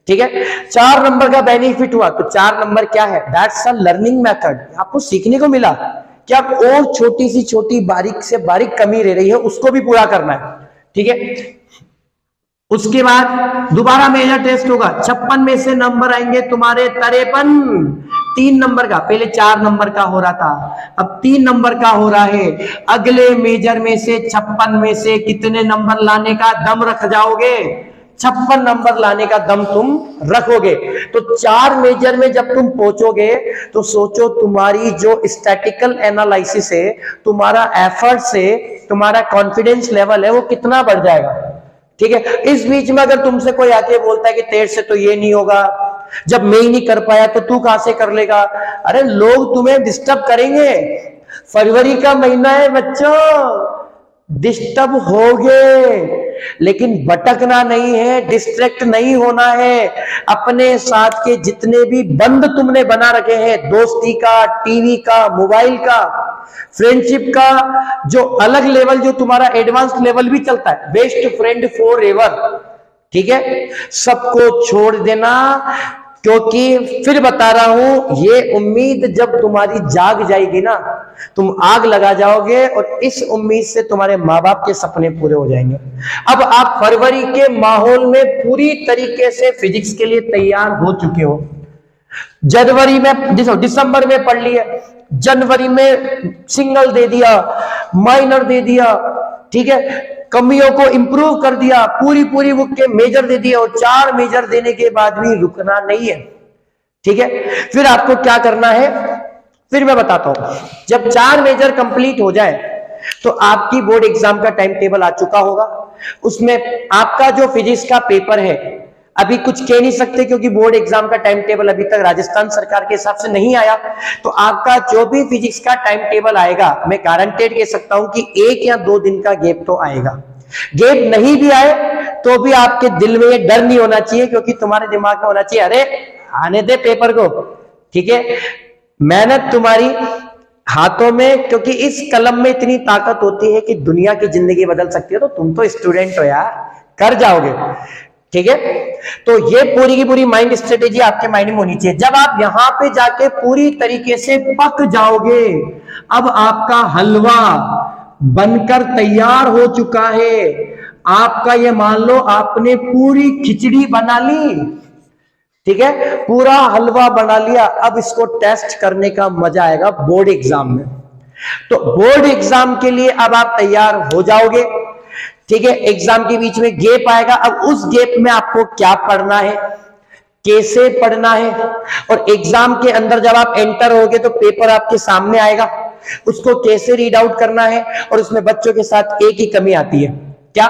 ठीक है, 4 नंबर का बेनिफिट हुआ। तो 4 नंबर क्या है, दैट्स अ लर्निंग मेथड, आपको सीखने को मिला कि आप और छोटी सी छोटी बारीक से बारीक कमी रह रही है उसको भी पूरा करना है, ठीक है। उसके बाद दोबारा मेजर टेस्ट होगा, 56 में से नंबर आएंगे तुम्हारे 53, 3 नंबर का, पहले 4 नंबर का हो रहा था, अब 3 नंबर का हो रहा है। अगले मेजर में से 56 में से कितने नंबर लाने का दम रख जाओगे, 56 नंबर लाने का दम तुम रखोगे। तो 4 मेजर में जब तुम पहुंचोगे तो सोचो तुम्हारी जो स्टैटिकल एनालिसिस है, तुम्हारा एफर्ट से तुम्हारा कॉन्फिडेंस लेवल है वो कितना बढ़ जाएगा, ठीक है। इस बीच में अगर तुमसे कोई आके बोलता है कि तेरे से तो ये नहीं होगा, जब मैं ही नहीं कर पाया तो तू कहां से कर लेगा, अरे लोग तुम्हें डिस्टर्ब करेंगे, फरवरी का महीना है बच्चों, डिस्टर्ब होगे, लेकिन भटकना नहीं है, डिस्ट्रैक्ट नहीं होना है। अपने साथ के जितने भी बंद तुमने बना रखे हैं, दोस्ती का, टीवी का, मोबाइल का, फ्रेंडशिप का, जो अलग लेवल, जो तुम्हारा एडवांस लेवल भी चलता है, बेस्ट फ्रेंड फॉर एवर, ठीक है, सबको छोड़ देना। क्योंकि फिर बता रहा हूं, ये उम्मीद जब तुम्हारी जाग जाएगी ना, तुम आग लगा जाओगे और इस उम्मीद से तुम्हारे माँ बाप के सपने पूरे हो जाएंगे। अब आप फरवरी के माहौल में पूरी तरीके से फिजिक्स के लिए तैयार हो चुके हो। जनवरी में, दिसंबर में पढ़ लिया, जनवरी में सिंगल दे दिया, माइनर दे दिया, ठीक है, कमियों को इंप्रूव कर दिया, पूरी पूरी बुक के मेजर दे दिया, और 4 मेजर देने के बाद भी रुकना नहीं है, ठीक है। फिर आपको क्या करना है, फिर मैं बताता हूं। जब 4 मेजर कंप्लीट हो जाए तो आपकी बोर्ड एग्जाम का टाइम टेबल आ चुका होगा। उसमें आपका जो फिजिक्स का पेपर है, अभी कुछ कह नहीं सकते क्योंकि बोर्ड एग्जाम का टाइम टेबल अभी तक राजस्थान सरकार के हिसाब से नहीं आया। तो आपका जो भी फिजिक्स का टाइम टेबल आएगा, मैं गारंटेड कह सकता हूं कि 1 या 2 दिन का गैप तो आएगा। गैप नहीं भी आए तो भी आपके दिल में ये डर नहीं होना चाहिए, क्योंकि तुम्हारे दिमाग में होना चाहिए, अरे आने दे पेपर को, ठीक है, मेहनत तुम्हारी हाथों में, क्योंकि इस कलम में इतनी ताकत होती है कि दुनिया की जिंदगी बदल सकती है। तो तुम तो स्टूडेंट हो यार, कर जाओगे, ठीक है। तो ये पूरी की पूरी माइंड स्ट्रेटेजी आपके माइंड में होनी चाहिए। जब आप यहां पे जाके पूरी तरीके से पक जाओगे, अब आपका हलवा बनकर तैयार हो चुका है। आपका ये मान लो आपने पूरी खिचड़ी बना ली, ठीक है, पूरा हलवा बना लिया। अब इसको टेस्ट करने का मजा आएगा बोर्ड एग्जाम में। तो बोर्ड एग्जाम के लिए अब आप तैयार हो जाओगे, ठीक है। एग्जाम के बीच में गैप आएगा, अब उस गैप में आपको क्या पढ़ना है, कैसे पढ़ना है, और एग्जाम के अंदर जब आप एंटर होगे तो पेपर आपके सामने आएगा, उसको कैसे रीड आउट करना है। और उसमें बच्चों के साथ एक ही कमी आती है, क्या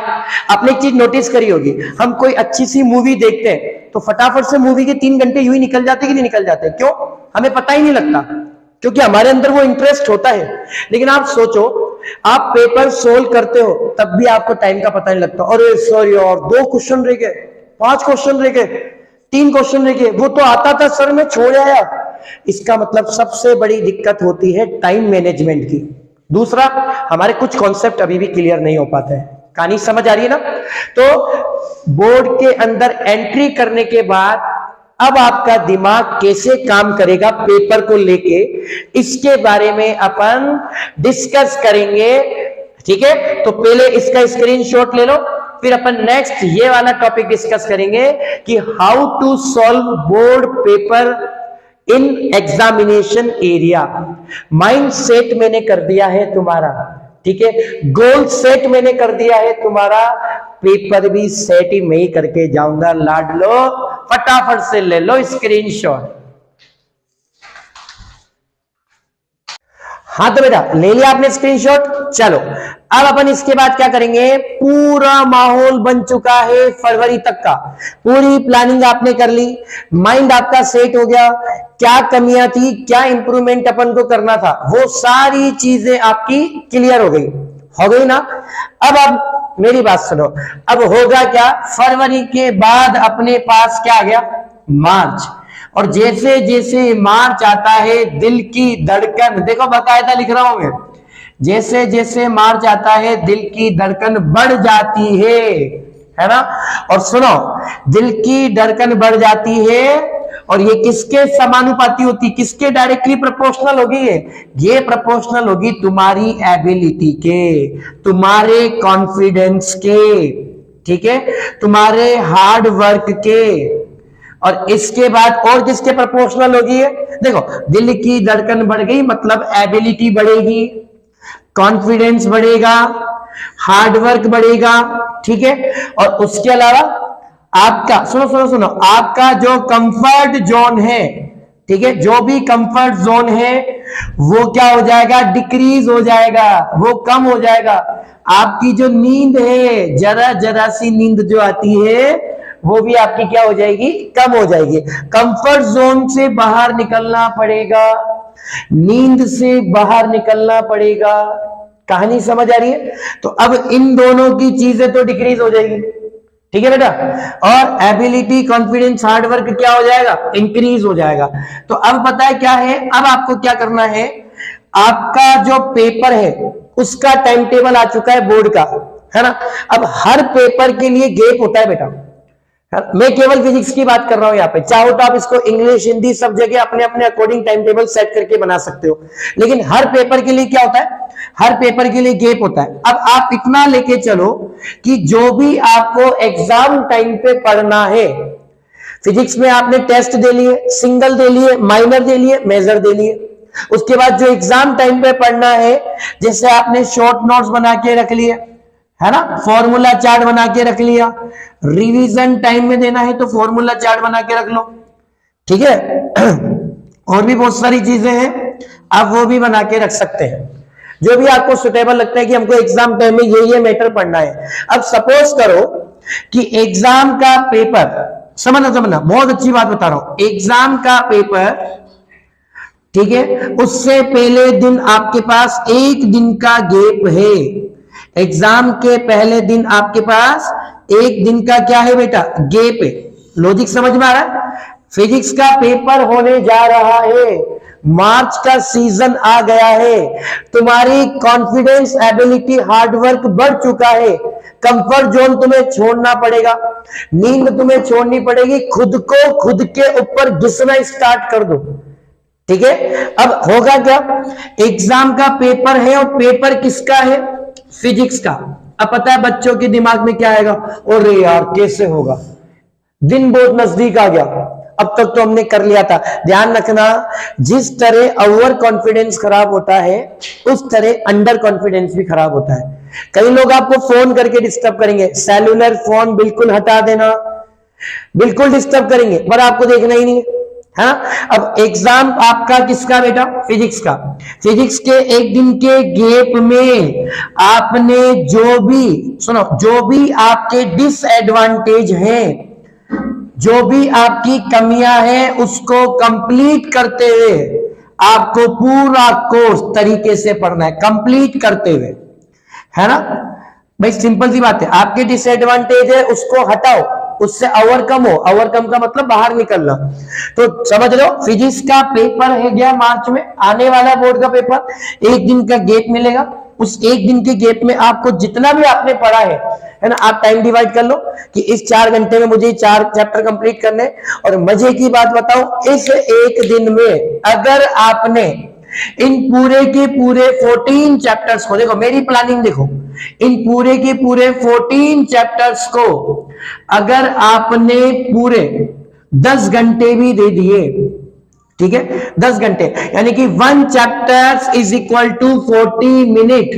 आपने एक चीज नोटिस करी होगी, हम कोई अच्छी सी मूवी देखते हैं तो फटाफट से मूवी के 3 घंटे यूं ही निकल जाते कि नहीं निकल जाते, क्यों, हमें पता ही नहीं लगता, क्योंकि हमारे अंदर वो इंटरेस्ट होता है। लेकिन आप सोचो, आप पेपर सोल्व करते हो तब भी आपको टाइम का पता नहीं लगता, अरे सॉरी और 2 क्वेश्चन रह गए, 5 क्वेश्चन रह गए, 3 क्वेश्चन रह गए, वो तो आता था सर मैं छोड़ आया। इसका मतलब सबसे बड़ी दिक्कत होती है टाइम मैनेजमेंट की। दूसरा, हमारे कुछ कॉन्सेप्ट अभी भी क्लियर नहीं हो पाते हैं। कहानी समझ आ रही है ना। तो बोर्ड के अंदर एंट्री करने के बाद अब आपका दिमाग कैसे काम करेगा पेपर को लेके, इसके बारे में अपन डिस्कस करेंगे, ठीक है। तो पहले इसका स्क्रीनशॉट ले लो, फिर अपन नेक्स्ट ये वाला टॉपिक डिस्कस करेंगे कि how to solve board paper in examination area. Mindset मैंने कर दिया है तुम्हारा, ठीक है, गोल सेट मैंने कर दिया है तुम्हारा, पेपर भी सेट ही मैं ही करके जाऊंगा। लाड लो, फटाफट से ले लो स्क्रीनशॉट। हाँ तो बेटा ले लिया आपने स्क्रीनशॉट। चलो अब अपन इसके बाद क्या करेंगे, पूरा माहौल बन चुका है फरवरी तक का, पूरी प्लानिंग आपने कर ली, माइंड आपका सेट हो गया, क्या कमियां थी, क्या इंप्रूवमेंट अपन को करना था, वो सारी चीजें आपकी क्लियर हो गई ना। अब आप मेरी बात सुनो, अब होगा क्या, फरवरी के बाद अपने पास क्या आ गया, मार्च। और जैसे जैसे मार्च आता है दिल की धड़कन, देखो बाकायदा लिख रहा हूं मैं, जैसे जैसे मार्च आता है दिल की धड़कन बढ़ जाती है ना। और सुनो, दिल की धड़कन बढ़ जाती है और ये किसके समानुपाती होती, किसके डायरेक्टली प्रोपोर्शनल होगी, ये प्रोपोर्शनल होगी तुम्हारी एबिलिटी के, तुम्हारे कॉन्फिडेंस के, ठीक है, तुम्हारे हार्ड वर्क के। और इसके बाद और किसके प्रोपोर्शनल होगी है, देखो दिल की धड़कन बढ़ गई मतलब एबिलिटी बढ़ेगी, कॉन्फिडेंस बढ़ेगा, हार्डवर्क बढ़ेगा, ठीक है। और उसके अलावा आपका सुनो आपका जो कंफर्ट जोन है, ठीक है, जो भी कंफर्ट जोन है वो क्या हो जाएगा, डिक्रीज हो जाएगा, वो कम हो जाएगा। आपकी जो नींद है, जरा जरा सी नींद जो आती है वो भी आपकी क्या हो जाएगी, कम हो जाएगी। कंफर्ट जोन से बाहर निकलना पड़ेगा, नींद से बाहर निकलना पड़ेगा। कहानी समझ आ रही है? तो अब इन दोनों की चीजें तो डिक्रीज हो जाएगी, ठीक है बेटा, और एबिलिटी, कॉन्फिडेंस, हार्डवर्क क्या हो जाएगा, इंक्रीज हो जाएगा। तो अब पता है क्या है, अब आपको क्या करना है, आपका जो पेपर है उसका टाइम टेबल आ चुका है बोर्ड का, है ना। अब हर पेपर के लिए गैप होता है बेटा, मैं केवल फिजिक्स की बात कर रहा हूं यहाँ पे, चाहो तो आप इसको इंग्लिश हिंदी सब जगह अपने अपने अकॉर्डिंग टाइम टेबल सेट करके बना सकते हो, लेकिन हर पेपर के लिए क्या होता है, हर पेपर के लिए गैप होता है। अब आप इतना लेके चलो कि जो भी आपको एग्जाम टाइम पे पढ़ना है, फिजिक्स में आपने टेस्ट दे लिए, सिंगल दे लिए, माइनर दे लिए, मेजर दे लिए, उसके बाद जो एग्जाम टाइम पे पढ़ना है, जैसे आपने शॉर्ट नोट्स बना के रख लिए, है ना, फॉर्मूला चार्ट बना के रख लिया, रिवीजन टाइम में देना है तो फॉर्मूला चार्ट बना के रख लो, ठीक है। और भी बहुत सारी चीजें हैं, आप वो भी बना के रख सकते हैं, जो भी आपको सुटेबल लगता है कि हमको एग्जाम टाइम में ये मैटर पढ़ना है। अब सपोज करो कि एग्जाम का पेपर, समझना बहुत अच्छी बात बता रहा हूं, एग्जाम का पेपर, ठीक है, उससे पहले दिन आपके पास एक दिन का गैप है, एग्जाम के पहले दिन आपके पास एक दिन का क्या है बेटा, गैप है। लॉजिक समझ में आ रहा है? फिजिक्स का पेपर होने जा रहा है, मार्च का सीजन आ गया है, तुम्हारी कॉन्फिडेंस, एबिलिटी, हार्डवर्क बढ़ चुका है, कंफर्ट जोन तुम्हें छोड़ना पड़ेगा, नींद तुम्हें छोड़नी पड़ेगी, खुद को खुद के ऊपर घिसना स्टार्ट कर दो, ठीक है। अब होगा क्या, एग्जाम का पेपर है और पेपर किसका है, फिजिक्स का। अब पता है बच्चों के दिमाग में क्या आएगा, अरे यार कैसे होगा, दिन बहुत नजदीक आ गया, अब तक तो हमने कर लिया था। ध्यान रखना, जिस तरह ओवर कॉन्फिडेंस खराब होता है उस तरह अंडर कॉन्फिडेंस भी खराब होता है। कई लोग आपको फोन करके डिस्टर्ब करेंगे, सेलुलर फोन बिल्कुल हटा देना, बिल्कुल डिस्टर्ब करेंगे पर आपको देखना ही नहीं है। हाँ, अब एग्जाम आपका किसका बेटा, फिजिक्स का, फिजिक्स के एक दिन के गैप में आपने जो भी सुनो, जो भी आपके डिसएडवांटेज हैं, जो भी आपकी कमियां हैं, उसको कंप्लीट करते हुए आपको पूरा कोर्स तरीके से पढ़ना है, कंप्लीट करते हुए, है ना भाई। सिंपल सी बात है, आपके डिसएडवांटेज है उसको हटाओ, उससे ओवरकम हो, ओवरकम का मतलब बाहर निकलना। तो समझ लो, फिजिक्स का पेपर है गया मार्च में, आने वाला बोर्ड का पेपर, एक दिन का गैप मिलेगा, उस एक दिन के गैप में आपको जितना भी आपने पढ़ा है ना, आप टाइम डिवाइड कर लो कि इस 4 घंटे में मुझे 4 चैप्टर कंप्लीट करने। और मजे की बात बताऊं, इस एक दिन में अगर आपने इन पूरे के पूरे 14 चैप्टर्स को, देखो मेरी प्लानिंग देखो, इन पूरे के पूरे 14 चैप्टर्स को अगर आपने पूरे 10 घंटे भी दे दिए, ठीक है, 10 घंटे, यानी कि 1 chapter is equal to 40 minute.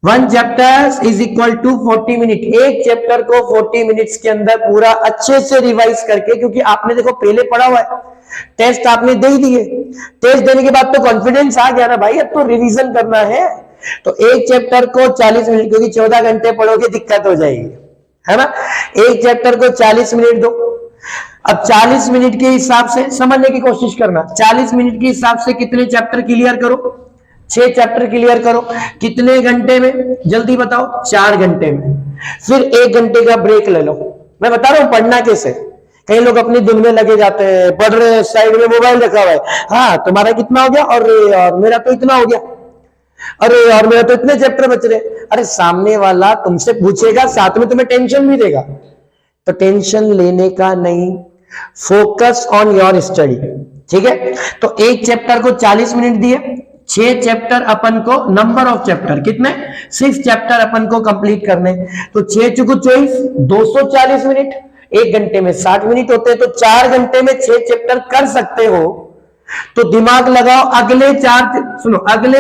1 chapter is equal to 40 minute. एक चैप्टर को 40 मिनट्स के अंदर पूरा अच्छे से रिवाइज करके, क्योंकि आपने देखो पहले पढ़ा हुआ है, टेस्ट आपने दे ही दिए, टेस्ट देने के बाद तो कॉन्फिडेंस आ गया ना भाई, अब तो रिवीजन करना है। तो एक चैप्टर को 40 मिनट, क्योंकि 14 घंटे पढ़ोगे दिक्कत हो जाएगी, है ना। एक चैप्टर को 40 मिनट दो। अब 40 मिनट के हिसाब से समझने की कोशिश करना, 40 मिनट के हिसाब से कितने चैप्टर क्लियर करो? 6 चैप्टर क्लियर करो। कितने घंटे में? जल्दी बताओ। 4 घंटे में। फिर 1 घंटे का ब्रेक ले लो। मैं बता रहा हूं पढ़ना कैसे। कई लोग अपनी दिन में लगे जाते हैं, पढ़ रहे हैं, साइड में मोबाइल रखा हुआ है, हाँ तुम्हारा कितना हो गया, और मेरा तो इतना हो गया, अरे और मेरा तो इतने चैप्टर बच रहे। अरे सामने वाला तुमसे पूछेगा, साथ में तुम्हें टेंशन भी देगा, तो टेंशन लेने का नहीं, फोकस ऑन योर स्टडी, ठीक है। तो एक चैप्टर को 40 मिनट दिए, 6 चैप्टर अपन को, नंबर ऑफ चैप्टर कितने? 6 चैप्टर अपन को कंप्लीट करने। तो 6 चुको 24, 240 मिनट। 1 घंटे में 60 मिनट होते हैं, तो 4 घंटे में 6 चैप्टर कर सकते हो। तो दिमाग लगाओ, अगले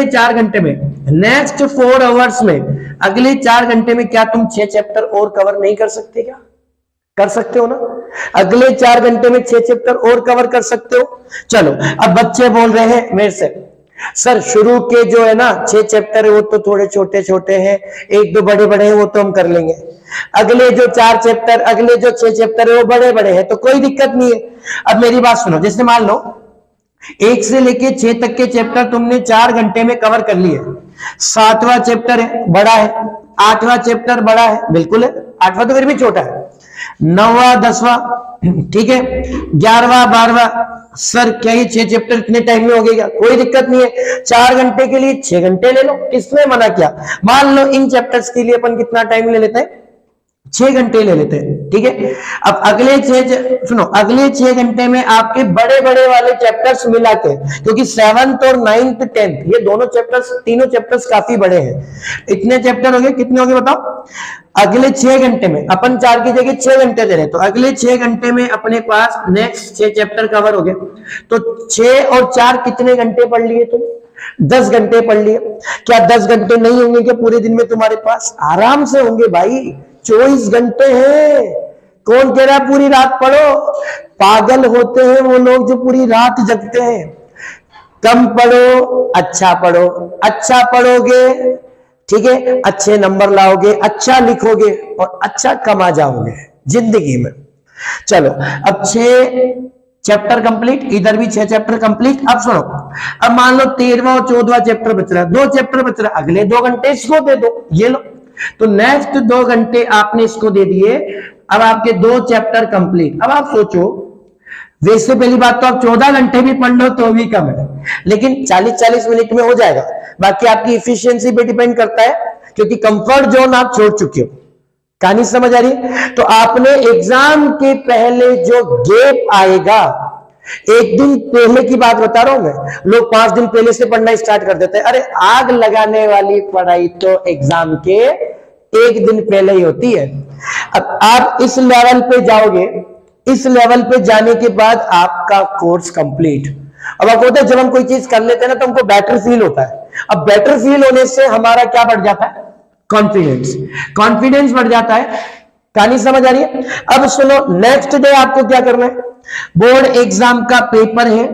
4 घंटे में, नेक्स्ट 4 आवर्स में, अगले 4 घंटे में क्या तुम 6 चैप्टर और कवर नहीं कर सकते? क्या कर सकते हो ना? अगले 4 घंटे में 6 चैप्टर और कवर कर सकते हो। चलो, अब बच्चे बोल रहे हैं मेरे से, सर शुरू के जो है ना 6 चैप्टर है वो तो थोड़े छोटे छोटे हैं, 1-2 बड़े बड़े हैं, वो तो हम कर लेंगे। अगले जो 4 चैप्टर, अगले जो 6 चैप्टर है वो बड़े बड़े हैं, तो कोई दिक्कत नहीं है। अब मेरी बात सुनो, जैसे मान लो 1 से लेके 6 तक के चैप्टर तुमने 4 घंटे में कवर कर लिए। 7वां चैप्टर है, बड़ा है। 8वां चैप्टर बड़ा है, बिल्कुल है, 8वां तो फिर भी छोटा है। 9वां 10वां, ठीक है। 11वां 12वां, सर क्या ये 6 चैप्टर इतने टाइम में हो गया? कोई दिक्कत नहीं है, 4 घंटे के लिए 6 घंटे ले लो, किसने मना किया। मान लो इन चैप्टर्स के लिए अपन कितना टाइम ले लेते हैं? 6 घंटे ले लेते हैं, ठीक है। अब अगले 6 घंटे में आपके बड़े बड़े वाले चैप्टर्स मिला के, क्योंकि 7th और 9th 10th ये दोनों चैप्टर्स, तीनों चैप्टर्स काफी बड़े हैं। इतने चैप्टर हो गए, कितने हो गए बताओ? अगले 6 घंटे में अपन 4 की जगह 6 घंटे दे रहे, तो अगले 6 घंटे में अपने पास नेक्स्ट 6 चैप्टर कवर हो गए। तो 6 और 4 कितने घंटे पढ़ लिए तुम? 10 घंटे पढ़ लिए। क्या 10 घंटे नहीं होंगे क्या पूरे दिन में तुम्हारे पास? आराम से होंगे भाई, 24 घंटे हैं। कौन कह रहा है पूरी रात पढ़ो? पागल होते हैं वो लोग जो पूरी रात जगते हैं। कम पढ़ो, अच्छा पढ़ो, अच्छा पढ़ोगे, ठीक है, अच्छे नंबर लाओगे, अच्छा लिखोगे और अच्छा कमा जाओगे जिंदगी में। चलो, अब 6 चैप्टर कंप्लीट, इधर भी 6 चैप्टर कंप्लीट। अब सुनो, अब मान लो 13वां और 14वां चैप्टर बच रहा है, 2 चैप्टर बच रहा है, अगले 2 घंटे इसको दे दो, ये लो। तो नेक्स्ट 2 घंटे आपने इसको दे दिए, अब आपके 2 चैप्टर कंप्लीट। अब आप सोचो, वैसे पहली बात तो आप 14 घंटे भी पढ़ लो तो भी कम है, लेकिन 40-40 मिनट में हो जाएगा। बाकी आपकी इफिशियंसी पे डिपेंड करता है, क्योंकि कंफर्ट जोन आप छोड़ चुके हो। कहानी समझ आ रही है? तो आपने एग्जाम के पहले जो गैप आएगा, 1 दिन पहले की बात बता रहा हूं मैं, लोग 5 दिन पहले से पढ़ना स्टार्ट कर देते हैं। अरे आग लगाने वाली पढ़ाई तो एग्जाम के 1 दिन पहले ही होती है। अब आप इस लेवल पे जाओगे, इस लेवल पे जाने के बाद आपका कोर्स कंप्लीट। अब आपको होता है जब हम कोई चीज कर लेते हैं ना तो हमको बेटर फील होता है। अब बेटर फील होने से हमारा क्या बढ़ जाता है? कॉन्फिडेंस। कॉन्फिडेंस बढ़ जाता है। कहानी समझ आ रही है? अब सुनो, नेक्स्ट डे आपको क्या करना है? बोर्ड एग्जाम का पेपर है।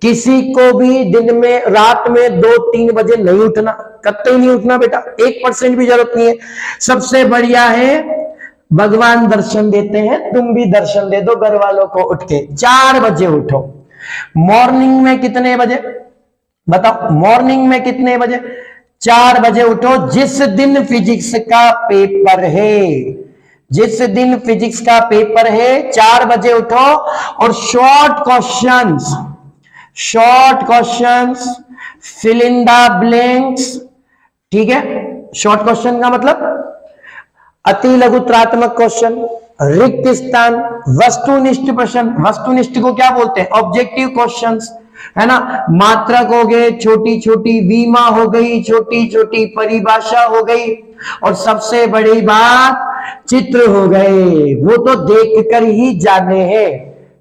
किसी को भी दिन में, रात में 2-3 बजे नहीं उठना, कतई नहीं उठना बेटा, 1% भी जरूरत नहीं है। सबसे बढ़िया है, भगवान दर्शन देते हैं, तुम भी दर्शन दे दो घर वालों को। उठ के 4 बजे उठो। मॉर्निंग में कितने बजे बताओ? मॉर्निंग में कितने बजे? 4 बजे उठो। जिस दिन फिजिक्स का पेपर है, जिस दिन फिजिक्स का पेपर है 4 बजे उठो और short questions, fill in the blanks, ठीक है। शॉर्ट क्वेश्चन का मतलब अति लघुत्रात्मक क्वेश्चन, रिक्त स्थान, वस्तुनिष्ठ प्रश्न। वस्तुनिष्ठ को क्या बोलते हैं? ऑब्जेक्टिव क्वेश्चंस, है ना। मात्रक हो गए, छोटी छोटी वीमा हो गई, छोटी छोटी परिभाषा हो गई, और सबसे बड़ी बात चित्र हो गए। वो तो देखकर ही जाने हैं,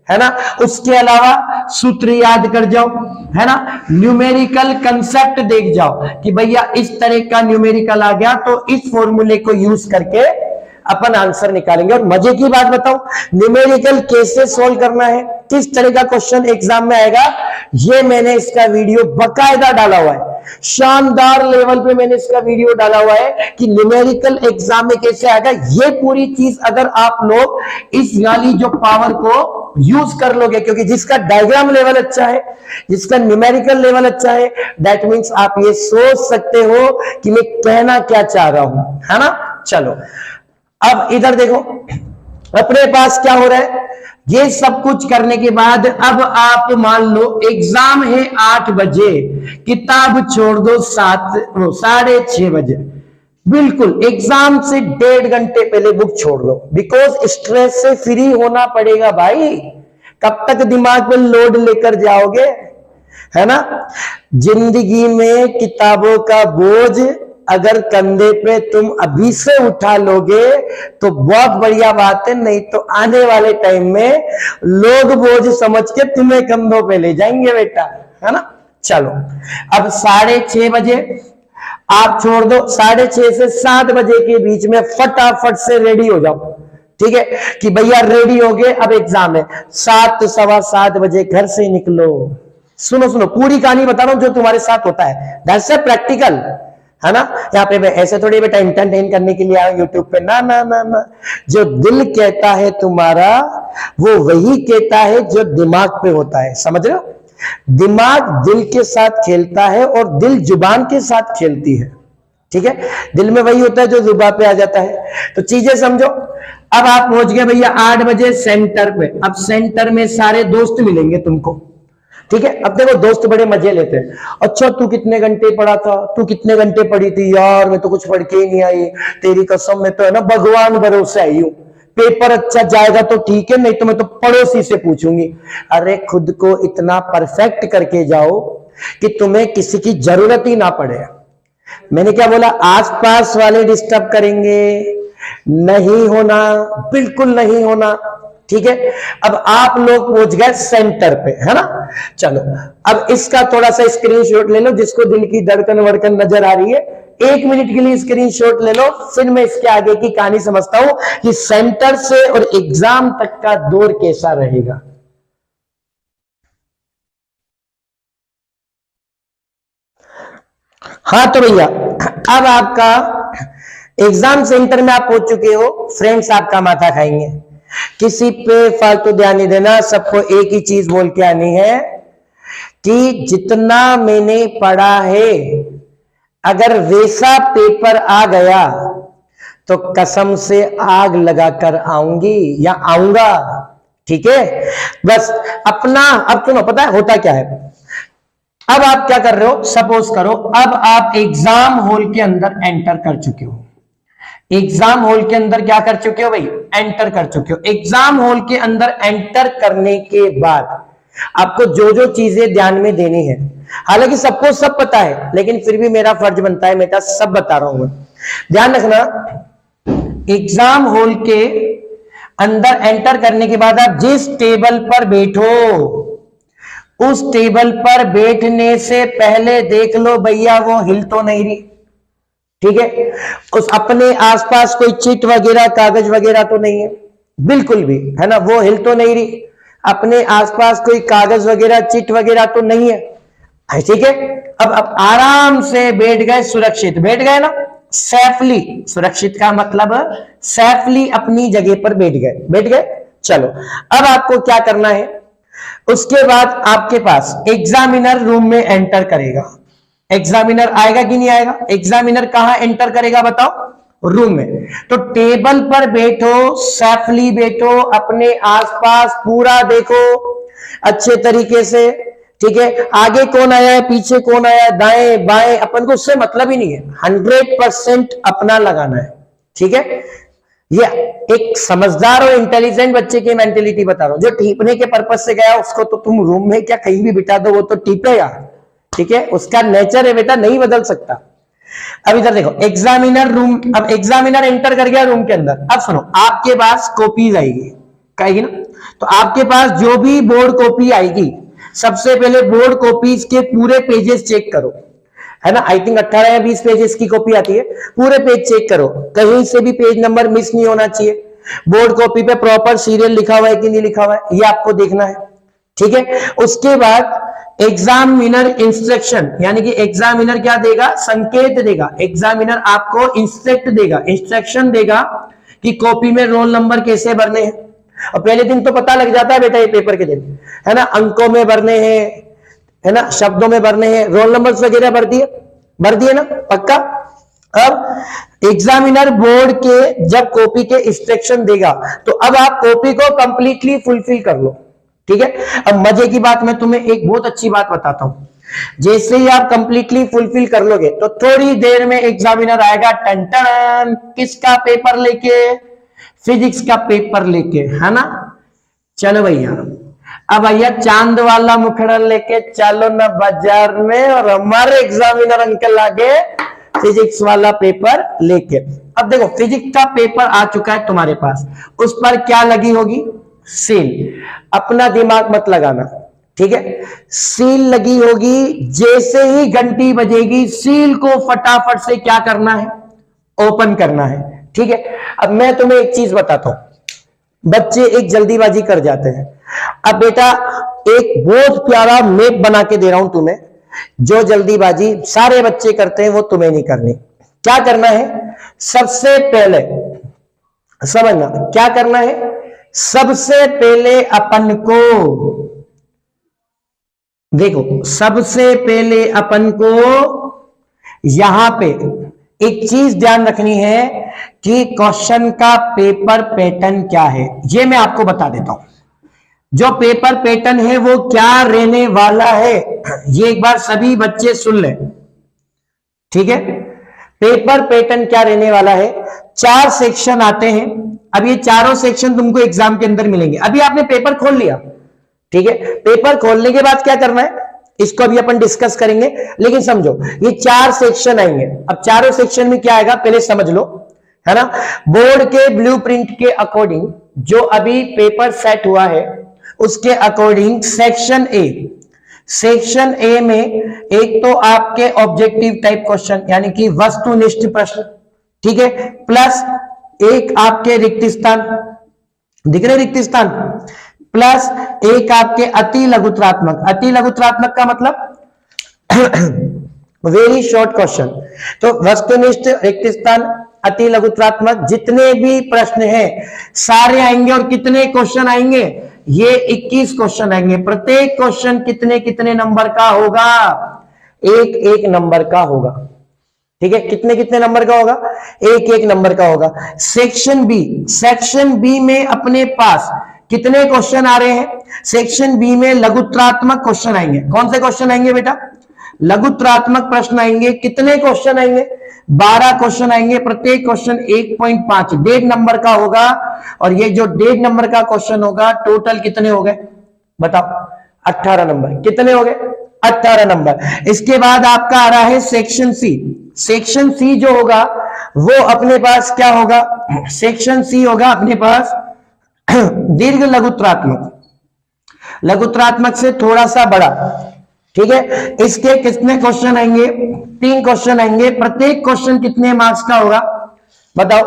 है ना। उसके अलावा सूत्र याद कर जाओ, है ना। न्यूमेरिकल कंसेप्ट देख जाओ कि भैया इस तरह का न्यूमेरिकल आ गया तो इस फॉर्मूले को यूज करके अपन आंसर निकालेंगे। और मजे की बात बताओ, न्यूमेरिकल कैसे सोल्व करना है, किस तरह का क्वेश्चन एग्जाम में आएगा, ये मैंने इसका वीडियो बकायदा डाला हुआ है, शानदार लेवल पे मैंने इसका वीडियो डाला हुआ है कि न्यूमेरिकल एग्जाम में कैसे आएगा। ये पूरी चीज अगर आप लोग इस वाली जो पावर को यूज कर लोगे, क्योंकि जिसका डायग्राम लेवल अच्छा है, जिसका न्यूमेरिकल लेवल अच्छा है, दैट मीन्स आप ये सोच सकते हो कि मैं कहना क्या चाह रहा हूं, है ना। चलो अब इधर देखो अपने पास क्या हो रहा है। ये सब कुछ करने के बाद अब आप मान लो एग्जाम है 8 बजे, किताब छोड़ दो 6:30 बजे, बिल्कुल एग्जाम से 1.5 घंटे पहले बुक छोड़ दो, बिकॉज स्ट्रेस से फ्री होना पड़ेगा भाई। कब तक दिमाग में लोड लेकर जाओगे, है ना। जिंदगी में किताबों का बोझ अगर कंधे पे तुम अभी से उठा लोगे तो बहुत बढ़िया बात है, नहीं तो आने वाले टाइम में लोग बोझ समझ के तुम्हें कंधों पे ले जाएंगे बेटा, है ना। चलो अब 6:30 बजे आप छोड़ दो, 6:30 से 7 बजे के बीच में फटाफट से रेडी हो जाओ, ठीक है कि भैया रेडी हो गए, अब एग्जाम है। 7 सवा 7 बजे घर से निकलो। सुनो सुनो पूरी कहानी बता रहा हूं जो तुम्हारे साथ होता है, दैट्स अ प्रैक्टिकल, है ना। यहाँ पे मैं ऐसे थोड़ी बेटा एंटरटेन करने के लिए आया यूट्यूब पे, ना ना ना ना। जो दिल कहता है तुम्हारा वो वही कहता है जो दिमाग पे होता है, समझ रहे हो। दिमाग दिल के साथ खेलता है और दिल जुबान के साथ खेलती है, ठीक है। दिल में वही होता है जो जुबान पे आ जाता है। तो चीजें समझो। अब आप पहुंच गए भैया 8 बजे सेंटर पे। अब सेंटर में सारे दोस्त मिलेंगे तुमको, ठीक है। अब देखो दोस्त बड़े मजे लेते हैं, अच्छा तू कितने घंटे पढ़ा था, तू कितने घंटे पढ़ी थी, यार मैं तो कुछ पढ़ के ही नहीं आई, तेरी कसम मैं तो है ना भगवान भरोसे आई हूं, पेपर अच्छा जाएगा तो ठीक है, नहीं तो मैं तो पड़ोसी से पूछूंगी। अरे खुद को इतना परफेक्ट करके जाओ कि तुम्हें किसी की जरूरत ही ना पड़े। मैंने क्या बोला, आसपास वाले डिस्टर्ब करेंगे, नहीं होना, बिल्कुल नहीं होना, ठीक है। अब आप लोग पहुंच गए सेंटर पे, है ना। चलो अब इसका थोड़ा सा स्क्रीनशॉट ले लो, जिसको दिल की धड़कन वड़कन नजर आ रही है 1 मिनट के लिए स्क्रीनशॉट ले लो, फिर मैं इसके आगे की कहानी समझता हूं कि सेंटर से और एग्जाम तक का दौर कैसा रहेगा। हाँ तो भैया अब आपका एग्जाम सेंटर में आप पहुंच चुके हो, फ्रेंड्स आपका माथा खाएंगे, किसी पे फालतू ध्यान नहीं देना, सबको एक ही चीज बोल के आनी है कि जितना मैंने पढ़ा है अगर वैसा पेपर आ गया तो कसम से आग लगाकर आऊंगी या आऊंगा, ठीक है। बस अपना, अब सुनो पता है होता क्या है। अब आप क्या कर रहे हो, सपोज करो अब आप एग्जाम हॉल के अंदर एंटर कर चुके हो, एग्जाम हॉल के अंदर क्या कर चुके हो भाई, एंटर कर चुके हो। एग्जाम हॉल के अंदर एंटर करने के बाद आपको जो जो चीजें ध्यान में देनी है, हालांकि सबको सब पता है लेकिन फिर भी मेरा फर्ज बनता है बेटा सब बता रहा हूं मैं। ध्यान रखना, एग्जाम हॉल के अंदर एंटर करने के बाद आप जिस टेबल पर बैठो उस टेबल पर बैठने से पहले देख लो भैया वो हिल तो नहीं रही, ठीक है। उस अपने आसपास कोई चिट वगैरह कागज वगैरह तो नहीं है, बिल्कुल भी, है ना, वो हिल तो नहीं रही। अपने आसपास कोई कागज वगैरह चिट वगैरह तो नहीं है, ठीक है। अब आराम से बैठ गए, सुरक्षित बैठ गए ना, सेफली, सुरक्षित का मतलब सेफली अपनी जगह पर बैठ गए। चलो अब आपको क्या करना है, उसके बाद आपके पास एग्जामिनर रूम में एंटर करेगा। एग्जामिनर आएगा कि नहीं आएगा, एग्जामिनर कहां एंटर करेगा बताओ, रूम में। तो टेबल पर बैठो, सेफली बैठो, अपने आसपास पूरा देखो अच्छे तरीके से, ठीक है। आगे कौन आया है, पीछे कौन आया है, दाएं बाएं, अपन को उससे मतलब ही नहीं है, 100% अपना लगाना है, ठीक है। ये एक समझदार और इंटेलिजेंट बच्चे की मेंटेलिटी बता रहा हूं। जो टीपने के पर्पज से गया उसको तो तुम रूम में क्या कहीं भी बिठा दो वो तो टीपेगा, ठीक है, उसका नेचर है बेटा, नहीं बदल सकता। अब इधर देखो एग्जामिनर रूम, अब एग्जामिनर एंटर कर गया रूम के अंदर। अब सुनो आपके पास कॉपीज आएगी, कहेगी ना, तो आपके पास जो भी बोर्ड कॉपी आएगी, सबसे पहले बोर्ड कॉपीज के पूरे पेजेस चेक करो, है ना। आई थिंक 18 या 20 पेजेस की कॉपी आती है, पूरे पेज चेक करो, कहीं से भी पेज नंबर मिस नहीं होना चाहिए। बोर्ड कॉपी पे प्रॉपर सीरियल लिखा हुआ है कि नहीं लिखा हुआ है, ये आपको देखना है, ठीक है। उसके बाद एग्जामिनर इंस्ट्रक्शन, यानी कि एग्जामिनर क्या देगा, संकेत देगा। एग्जामिनर आपको इंस्ट्रक्ट देगा, इंस्ट्रक्शन देगा कि कॉपी में रोल नंबर कैसे भरने हैं। और पहले दिन तो पता लग जाता है बेटा, ये पेपर के दिन, है ना, अंकों में भरने हैं, है ना, शब्दों में भरने हैं, रोल नंबर्स वगैरह भर दिए ना, पक्का। अब एग्जामिनर बोर्ड के जब कॉपी के इंस्ट्रक्शन देगा तो अब आप कॉपी को कंप्लीटली फुलफिल कर लो, ठीक है। अब मजे की बात, मैं तुम्हें एक बहुत अच्छी बात बताता हूं, जैसे ही आप कंप्लीटली फुलफिल कर लोगे तो थोड़ी देर में एग्जामिनर आएगा, टन टन, किसका पेपर लेके, फिजिक्स का पेपर लेके, है ना। चलो भैया, अब भैया चांद वाला मुखड़ा लेके चलो ना बाजार में, और हमारे एग्जामिनर अंकल आगे फिजिक्स वाला पेपर लेके। अब देखो, फिजिक्स का पेपर आ चुका है तुम्हारे पास, उस पर क्या लगी होगी, सील। अपना दिमाग मत लगाना, ठीक है। सील लगी होगी, जैसे ही घंटी बजेगी सील को फटाफट से क्या करना है, ओपन करना है, ठीक है। अब मैं तुम्हें एक चीज बताता हूं, बच्चे एक जल्दीबाजी कर जाते हैं। अब बेटा एक बहुत प्यारा मैप बना के दे रहा हूं तुम्हें, जो जल्दीबाजी सारे बच्चे करते हैं वो तुम्हें नहीं करनी। क्या करना है, सबसे पहले समझना क्या करना है, सबसे पहले अपन को देखो, सबसे पहले अपन को यहां पे एक चीज ध्यान रखनी है कि क्वेश्चन का पेपर पैटर्न क्या है, ये मैं आपको बता देता हूं। जो पेपर पैटर्न है वो क्या रहने वाला है, ये एक बार सभी बच्चे सुन लें, ठीक है। पेपर पैटर्न क्या रहने वाला है, 4 सेक्शन आते हैं। अब ये चारों सेक्शन तुमको एग्जाम के अंदर मिलेंगे। अभी आपने पेपर खोल लिया, ठीक है। पेपर खोलने के बाद क्या करना है, इसको अभी अपन डिस्कस करेंगे, लेकिन समझो ये 4 सेक्शन आएंगे। अब चारों सेक्शन में क्या आएगा पहले समझ लो, है ना। बोर्ड के ब्लूप्रिंट के अकॉर्डिंग जो अभी पेपर सेट हुआ है उसके अकॉर्डिंग सेक्शन ए में एक तो आपके ऑब्जेक्टिव टाइप क्वेश्चन, यानी कि वस्तुनिष्ठ प्रश्न, ठीक है, प्लस एक आपके रिक्त स्थान, दिख रहे रिक्त स्थान, प्लस एक आपके अति लघुत्रात्मक का मतलब वेरी शॉर्ट क्वेश्चन। तो वस्तुनिष्ठ, रिक्त स्थान, अति लघुत्रात्मक, जितने भी प्रश्न हैं सारे आएंगे। और कितने क्वेश्चन आएंगे, ये 21 क्वेश्चन आएंगे। प्रत्येक क्वेश्चन कितने कितने नंबर का होगा, एक नंबर का होगा, ठीक है। कितने कितने नंबर का होगा, एक नंबर का होगा। सेक्शन बी में अपने पास कितने क्वेश्चन आ रहे हैं, सेक्शन बी में लघुत्रात्मक क्वेश्चन आएंगे। कौन से क्वेश्चन आएंगे बेटा, लघुत्रात्मक प्रश्न आएंगे। कितने क्वेश्चन आएंगे, 12 क्वेश्चन आएंगे। प्रत्येक क्वेश्चन 1.5 1.5 नंबर का होगा। और ये जो 1.5 नंबर का क्वेश्चन होगा, टोटल कितने हो गए बताओ, 18 नंबर। कितने हो गए, 18 नंबर। इसके बाद आपका आ रहा है सेक्शन सी जो होगा वो अपने पास क्या होगा, सेक्शन सी होगा अपने पास दीर्घ लघुत्रात्मक से थोड़ा सा बड़ा, ठीक है। इसके कितने क्वेश्चन आएंगे, 3 क्वेश्चन आएंगे। प्रत्येक क्वेश्चन कितने मार्क्स का होगा बताओ,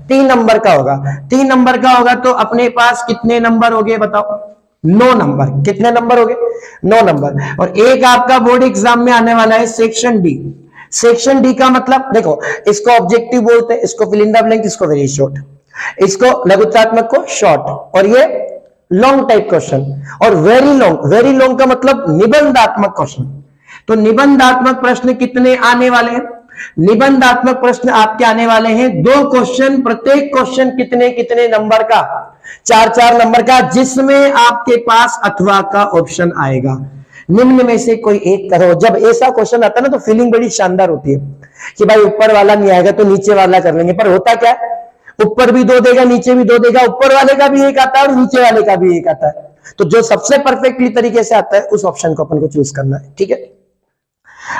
3 नंबर का होगा। 3 नंबर का होगा तो अपने पास कितने नंबर हो गए बताओ, 9 नंबर। कितने नंबर हो गए, 9 नंबर। और एक आपका बोर्ड एग्जाम में आने वाला है सेक्शन डी। सेक्शन डी का मतलब देखो, इसको ऑब्जेक्टिव बोलते हैं, इसको फिल इन द ब्लैंक, इसको वेरी शॉर्ट, इसको लघुत्रात्मक को शॉर्ट, और ये लॉन्ग टाइप क्वेश्चन। और वेरी लॉन्ग का मतलब निबंधात्मक क्वेश्चन। तो निबंधात्मक प्रश्न कितने आने वाले हैं, निबंधात्मक प्रश्न आपके आने वाले हैं 2 क्वेश्चन। प्रत्येक क्वेश्चन कितने कितने नंबर का, 4 नंबर का, जिसमें आपके पास अथवा का ऑप्शन आएगा। निम्न में से कोई एक करो। जब ऐसा क्वेश्चन आता है ना तो फीलिंग बड़ी शानदार होती है कि भाई ऊपर वाला नहीं आएगा तो नीचे वाला कर लेंगे। पर होता क्या है, ऊपर भी 2 देगा, नीचे भी 2 देगा, ऊपर वाले का भी 1 आता है और नीचे वाले का भी 1 आता है। तो जो सबसे परफेक्टली तरीके से आता है उस ऑप्शन को अपन को चूज करना है, ठीक है।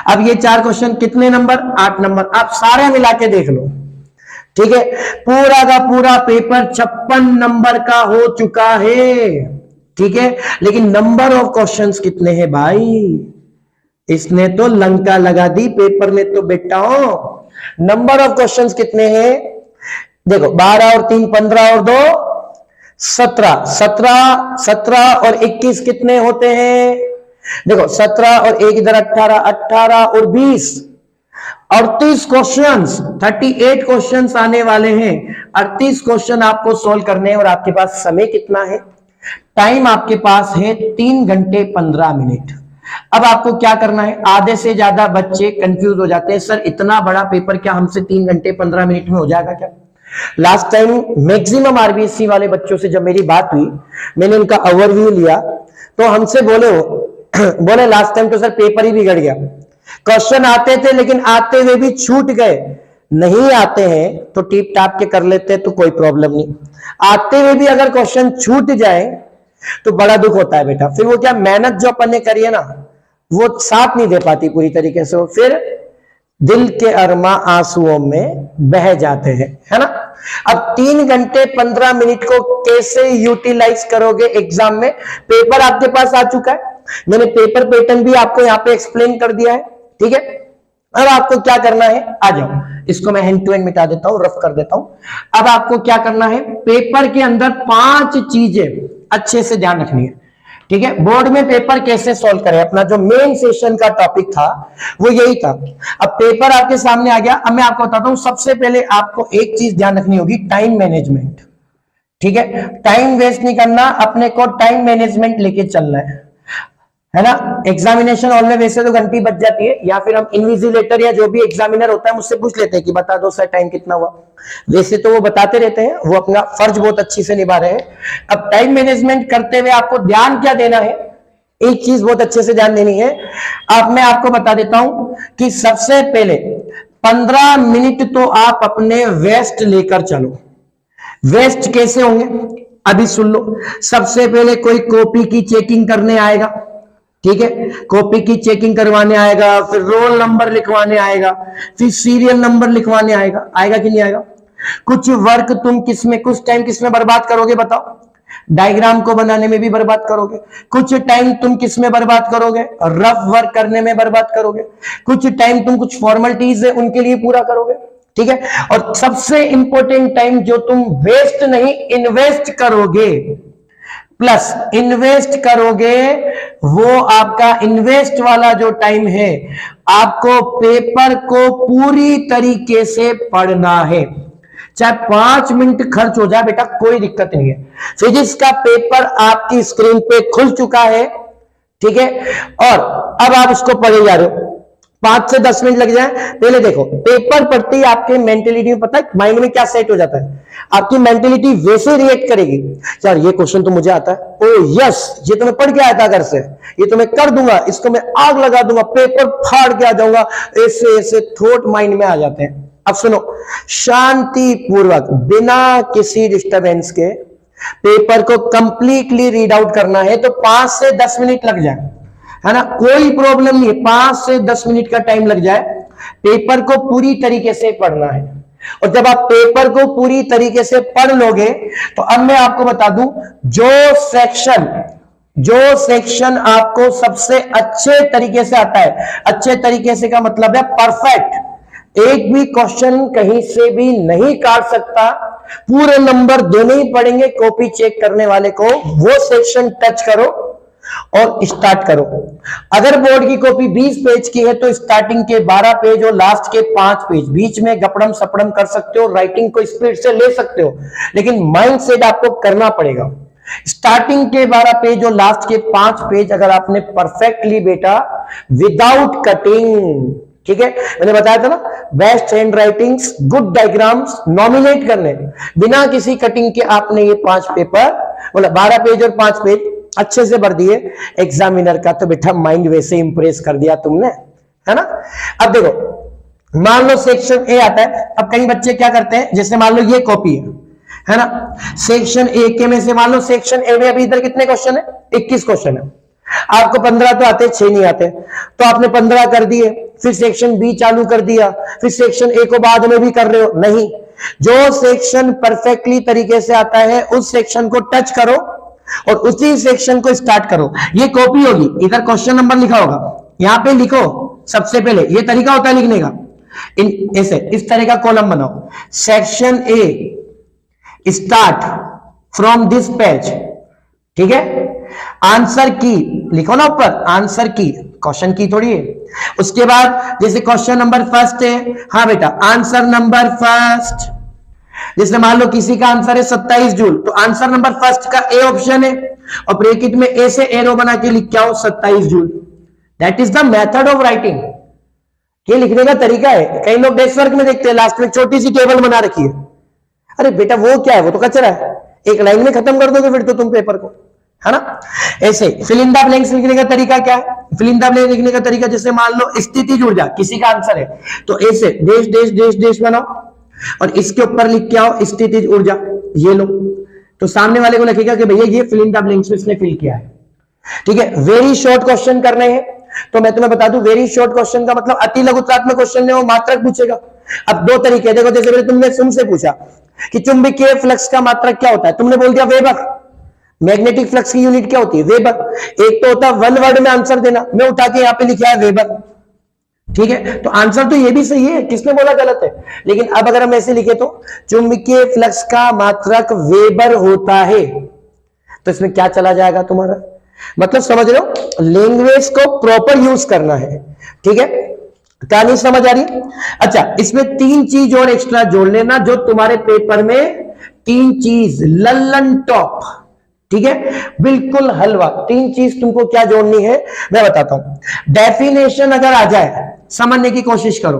अब ये 4 क्वेश्चन कितने नंबर, 8 नंबर। आप सारे मिला के देख लो, ठीक है, पूरा का पूरा पेपर 56 नंबर का हो चुका है। ठीक है, लेकिन नंबर ऑफ क्वेश्चंस कितने हैं भाई? इसने तो लंका लगा दी पेपर में तो बेटाओ। नंबर ऑफ क्वेश्चंस कितने हैं? देखो 12 और 3 15 और 2 17, 17 और 21 कितने होते हैं? देखो 17 और 1 इधर 18, 18 और 20 38 क्वेश्चंस, 38 क्वेश्चंस आने वाले हैं। 38 क्वेश्चन आपको सोल्व करने हैं और आपके पास समय कितना है? टाइम आपके पास है 3 घंटे 15 मिनट। अब आपको क्या करना है? आधे से ज्यादा बच्चे कंफ्यूज हो जाते हैं, सर इतना बड़ा पेपर क्या हमसे 3 घंटे 15 मिनट में हो जाएगा क्या? लास्ट टाइम मैक्सिमम आरबीएससी वाले बच्चों से जब मेरी बात हुई, मैंने उनका ओवरव्यू लिया तो हमसे बोले लास्ट टाइम तो सर पेपर ही बिगड़ गया, क्वेश्चन आते थे लेकिन आते हुए भी छूट गए। नहीं आते हैं तो टीप टाप के कर लेते हैं तो कोई प्रॉब्लम नहीं, आते हुए भी अगर क्वेश्चन छूट जाए तो बड़ा दुख होता है बेटा। फिर वो क्या मेहनत जो अपन ने करी है ना वो साथ नहीं दे पाती पूरी तरीके से, वो फिर दिल के अरमा आंसुओं में बह जाते हैं, है ना। अब 3 घंटे 15 मिनट को कैसे यूटिलाइज करोगे एग्जाम में? पेपर आपके पास आ चुका है, मैंने पेपर पैटर्न भी आपको यहां पे एक्सप्लेन कर दिया है। ठीक है, अब आपको क्या करना है? आ जाओ, इसको मैं हैंड टू हैंड मिटा देता हूं, रफ कर देता हूं। अब आपको क्या करना है? पेपर के अंदर 5 चीजें अच्छे से ध्यान रखनी है। ठीक है, बोर्ड में पेपर कैसे सॉल्व करें, अपना जो मेन सेशन का टॉपिक था वो यही था। अब पेपर आपके सामने आ गया। अब मैं आपको बताता हूं, सबसे पहले आपको एक चीज ध्यान रखनी होगी, टाइम मैनेजमेंट। ठीक है, टाइम वेस्ट नहीं करना, अपने को टाइम मैनेजमेंट लेके चलना है ना। एग्जामिनेशन हॉल में वैसे तो घंटी बज जाती है, या फिर हम इन्विजिलेटर या जो भी एग्जामिनर होता है मुझसे पूछ लेते हैं कि बता दो सर टाइम कितना हुआ। वैसे तो वो बताते रहते हैं, वो अपना फर्ज बहुत अच्छी से निभा रहे हैं। अब टाइम मैनेजमेंट करते हुए आपको ध्यान क्या देना है? एक चीज बहुत अच्छे से ध्यान देनी है। अब मैं आपको बता देता हूं कि सबसे पहले 15 मिनट तो आप अपने वेस्ट लेकर चलो। वेस्ट कैसे होंगे अभी सुन लो। सबसे पहले कोई कॉपी की चेकिंग करने आएगा, ठीक है, कॉपी की चेकिंग करवाने आएगा, फिर रोल नंबर लिखवाने आएगा, फिर सीरियल नंबर लिखवाने आएगा कि नहीं आएगा? कुछ वर्क तुम किसमें, कुछ टाइम किसमें बर्बाद करोगे बताओ? डायग्राम को बनाने में भी बर्बाद करोगे। कुछ टाइम तुम किसमें बर्बाद करोगे? रफ वर्क करने में बर्बाद करोगे। कुछ टाइम तुम कुछ फॉर्मेलिटीज है उनके लिए पूरा करोगे। ठीक है, और सबसे इंपॉर्टेंट टाइम जो तुम वेस्ट नहीं इन्वेस्ट करोगे, प्लस इन्वेस्ट करोगे, वो आपका इन्वेस्ट वाला जो टाइम है, आपको पेपर को पूरी तरीके से पढ़ना है। चाहे 5 मिनट खर्च हो जाए बेटा, कोई दिक्कत नहीं है। फिजिक्स का पेपर आपकी स्क्रीन पे खुल चुका है, ठीक है, और अब आप उसको पढ़े जा रहे हो। 5 से 10 मिनट लग जाए। पहले देखो, पेपर पढ़ते ही आपके मेंटेलिटी में पता है माइंड में क्या सेट हो जाता है? आपकी मेंटेलिटी वैसे रिएक्ट करेगी, यार ये क्वेश्चन तो मुझे आता है, ओ यस ये तो मैं पढ़ के आया था घर से, ये तो मैं कर दूंगा, इसको मैं आग लगा दूंगा, पेपर फाड़ के आ जाऊंगा। ऐसे ऐसे थॉट माइंड में आ जाते हैं। अब सुनो, शांति पूर्वक बिना किसी डिस्टरबेंस के पेपर को कंप्लीटली रीड आउट करना है तो 5 से 10 मिनट लग जाए, है ना, कोई प्रॉब्लम नहीं है। 5 से 10 मिनट का टाइम लग जाए, पेपर को पूरी तरीके से पढ़ना है। और जब आप पेपर को पूरी तरीके से पढ़ लोगे तो अब मैं आपको बता दूं, जो सेक्शन आपको सबसे अच्छे तरीके से आता है, अच्छे तरीके से का मतलब है परफेक्ट, एक भी क्वेश्चन कहीं से भी नहीं काट सकता, पूरे नंबर देने ही पड़ेंगे कॉपी चेक करने वाले को, वो सेक्शन टच करो और स्टार्ट करो। अगर बोर्ड की कॉपी 20 पेज की है तो स्टार्टिंग के 12 पेज और लास्ट के 5 पेज, बीच में गपड़म सपड़म कर सकते हो, राइटिंग को स्पीड से ले सकते हो, लेकिन माइंड सेट आपको करना पड़ेगा। स्टार्टिंग के 12 पेज और लास्ट के 5 पेज अगर आपने परफेक्टली बेटा विदाउट कटिंग, ठीक है, मैंने बताया था ना, best hand writings, good diagrams nominate करने, बिना किसी कटिंग के आपने ये 5 पेपर बोला 12 पेज और 5 पेज अच्छे से भर दिए, एग्जामिनर का तो बेटा माइंड वैसे इंप्रेस कर दिया तुमने, है ना। अब देखो, मान लो सेक्शन ए आता है। अब कई बच्चे क्या करते हैं, जैसे मान लो ये कॉपी है ना, सेक्शन ए के में से मान लो सेक्शन ए में अभी इधर कितने क्वेश्चन है? 21 क्वेश्चन है। आपको 15 तो आते, 6 नहीं आते, तो आपने 15 कर दिए, फिर सेक्शन बी चालू कर दिया, फिर सेक्शन ए को बाद में भी कर रहे हो, नहीं, जो सेक्शन परफेक्टली तरीके से आता है उस सेक्शन को टच करो और उसी सेक्शन को स्टार्ट करो। ये कॉपी होगी, इधर क्वेश्चन नंबर लिखा होगा, यहां पे लिखो सबसे पहले। ये तरीका होता है लिखने का, ऐसे इस तरह का कॉलम बनाओ, section A start from this page, ठीक है। आंसर की लिखो ना ऊपर, आंसर की, क्वेश्चन की थोड़ी है। उसके बाद जैसे क्वेश्चन नंबर फर्स्ट है, हाँ बेटा आंसर नंबर फर्स्ट, जैसे मान लो किसी का आंसर है 27 जूल, तो आंसर नंबर फर्स्ट का ए ऑप्शन है और ब्रैकेट में ए से एरो बना के लिख के आओ 27 joule. That is the method of writing. ये लिखने का तरीका है। कई लोग डेस्क वर्क में देखते हैं लास्ट में छोटी सी टेबल बना रखी है। अरे बेटा वो क्या है, वो तो कचरा है, एक लाइन में खत्म कर दोगे फिर तो तुम पेपर को, है ना। ऐसे फिल इन द ब्लैंक्स लिखने का तरीका क्या है? फिल इन द ब्लैंक लिखने का तरीका जैसे मान लो स्थितिज ऊर्जा किसी का आंसर है तो ऐसे देश देश देश देश बनाओ और इसके ऊपर लिख के आओ स्थितिज ऊर्जा, ये लो, तो सामने वाले को लगेगा कि भैया ये फिल इन द ब्लैंक्स में इसने फिल किया है, ठीक है। वेरी शॉर्ट क्वेश्चन करने हैं तो मैं तुम्हें बता दूं, वेरी शॉर्ट क्वेश्चन का मतलब अति लघुत्रात्मक क्वेश्चन है, वो मात्रक पूछेगा। अब दो तरीके, देखो जैसे मैंने तुमने तुमसे पूछा कि चुंबकीय फ्लक्स का मात्रक क्या होता है, तुमने बोल दिया वेबर। मैग्नेटिक फ्लक्स की यूनिट क्या होती है? वेबर। एक तो होता है वन वर्ड में आंसर देना, मैं उठा के यहां पे लिखा है वेबर, ठीक है। तो आंसर तो ये भी सही है, किसने बोला गलत है? लेकिन अब अगर हम ऐसे लिखे तो चुंबकीय फ्लक्स का मात्रक वेबर होता है, तो इसमें क्या चला जाएगा तुम्हारा? मतलब समझ रहे हो, लैंग्वेज को प्रॉपर यूज करना है, ठीक है। कहानी समझ आ रही? अच्छा, इसमें तीन चीज और एक्स्ट्रा जोड़ लेना जो तुम्हारे पेपर में तीन चीज लल्लन टॉप, ठीक है, बिल्कुल हलवा। तीन चीज तुमको क्या जोड़नी है मैं बताता हूं। डेफिनेशन अगर आ जाए, समझने की कोशिश करो,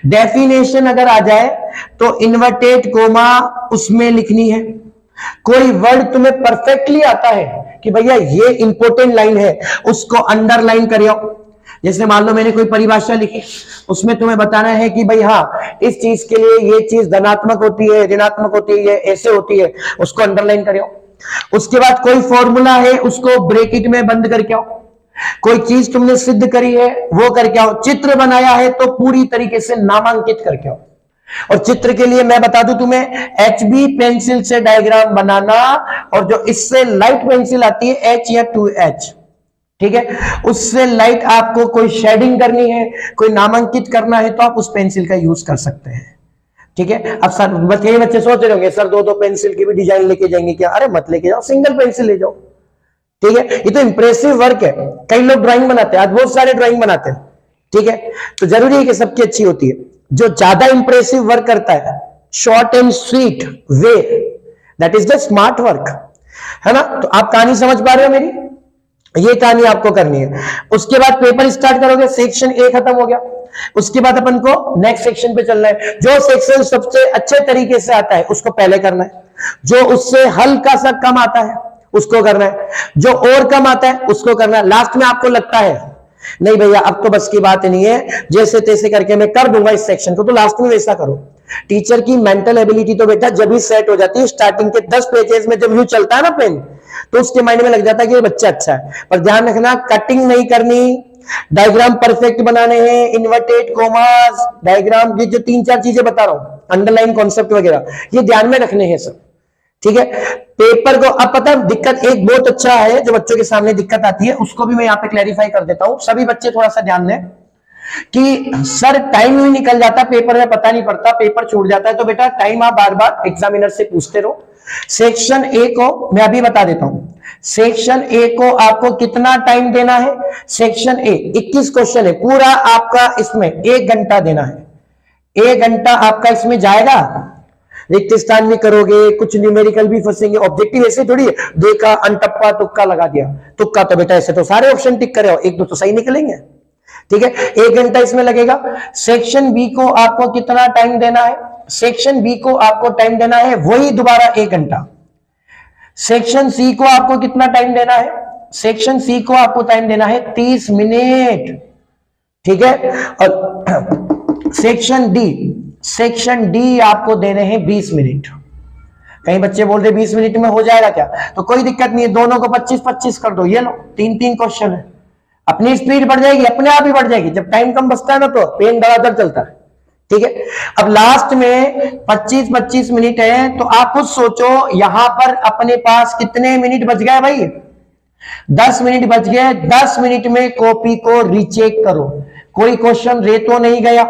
डेफिनेशन अगर आ जाए तो इन्वर्टेड कोमा उसमें लिखनी है। कोई वर्ड तुम्हें परफेक्टली आता है कि भैया ये इंपॉर्टेंट लाइन है, उसको अंडरलाइन करियो। जैसे मान लो मैंने कोई परिभाषा लिखी, उसमें तुम्हें बताना है कि भाई हाँ इस चीज के लिए ये चीज धनात्मक होती है, ऋणात्मक होती है, ये ऐसे होती है, उसको अंडरलाइन करियो। उसके बाद कोई फॉर्मूला है उसको ब्रैकेट में बंद करके आओ। कोई चीज तुमने सिद्ध करी है वो करके आओ। चित्र बनाया है तो पूरी तरीके से नामांकित करके आओ। और चित्र के लिए मैं बता दूं तुम्हें, HB पेंसिल से डायग्राम बनाना, और जो इससे लाइट पेंसिल आती है H या 2H, ठीक है, उससे लाइट आपको कोई शेडिंग करनी है, कोई नामांकित करना है तो आप उस पेंसिल का यूज कर सकते हैं, ठीक है। अब सर बच्चे सोच रहे होंगे सर दो पेंसिल की भी डिजाइन लेके जाएंगे क्या? अरे मत लेके जाओ, सिंगल पेंसिल ले जाओ, ठीक है। ये तो इंप्रेसिव वर्क है। कई लोग ड्राइंग बनाते हैं, आज बहुत सारे ड्राइंग बनाते हैं, ठीक है, तो जरूरी है कि सबकी अच्छी होती है। जो ज्यादा इंप्रेसिव वर्क करता है, short and sweet way, that is the smart work, है ना। तो आप कहानी समझ पा रहे हो मेरी? ये कहानी आपको करनी है। उसके बाद पेपर स्टार्ट करोगे, सेक्शन ए खत्म हो गया। उसके बाद अपन को नेक्स्ट सेक्शन पे चलना है। जो सेक्शन सबसे अच्छे तरीके से आता है उसको पहले करना है, जो उससे हल्का सा कम आता है उसको करना है, जो और कम आता है उसको करना है। लास्ट में आपको लगता है नहीं भैया अब तो बस की बात नहीं है, जैसे तैसे करके मैं कर दूंगा इस सेक्शन को, तो लास्ट में वैसा करो। टीचर की मेंटल एबिलिटी तो बेटा जब ही सेट हो जाती है, स्टार्टिंग के 10 पेजेस में जब यूं चलता है ना पेन, तो उसके माइंड में लग जाता है कि ये बच्चा अच्छा है। पर ध्यान रखना, कटिंग नहीं करनी, डायग्राम परफेक्ट बनाने हैं, इन्वर्टेड कोमास, डायग्राम, ये जो 3-4 चीजें बता रहा हूं, अंडरलाइन कॉन्सेप्ट वगैरह, ये ध्यान में रखने हैं सब, ठीक है। पेपर को अब पता दिक्कत एक बहुत अच्छा है जो बच्चों के सामने दिक्कत आती है, उसको भी मैं यहाँ पे क्लैरिफाई कर देता हूं। सभी बच्चे थोड़ा सा ध्यान दें कि सर टाइम ही निकल जाता पेपर में, पता नहीं पड़ता, पेपर छूट जाता है। तो बेटा टाइम आप बार बार एग्जामिनर से पूछते रहो। सेक्शन ए को मैं अभी बता देता हूं, सेक्शन ए को आपको कितना टाइम देना है? सेक्शन ए 21 क्वेश्चन है, पूरा आपका इसमें 1 घंटा देना है। 1 घंटा आपका इसमें जाएगा। रिक्त स्थान भी करोगे, कुछ न्यूमेरिकल भी फंसेंगे। ऑब्जेक्टिव ऐसे थोड़ी है देखा अनटप्पा तुक्का लगा दिया, तुक्का तो बेटा ऐसे तो सारे ऑप्शन टिक करे हो, एक दो तो सही निकलेंगे, ठीक है। 1 घंटा इसमें लगेगा। सेक्शन बी को आपको कितना टाइम देना है? सेक्शन बी को आपको टाइम देना है वही दोबारा 1 घंटा। सेक्शन सी को आपको कितना टाइम देना है? सेक्शन सी को आपको टाइम देना है 30 मिनट, ठीक है। और सेक्शन डी आपको देने हैं 20 मिनट। कई बच्चे बोल रहे 20 मिनट में हो जाएगा क्या? तो कोई दिक्कत नहीं है, दोनों को 25-25 कर दो। ये लो 3-3 क्वेश्चन है, अपनी स्पीड बढ़ जाएगी, अपने आप ही बढ़ जाएगी। जब टाइम कम बचता है ना तो पेन धड़ाधड़ चलता है, ठीक है। अब लास्ट में 25-25 मिनट है, तो आप खुद सोचो यहां पर अपने पास कितने मिनट बच गए भाई? 10 मिनट बच गए। 10 मिनट में कॉपी को रीचेक करो, कोई क्वेश्चन रे तो नहीं गया,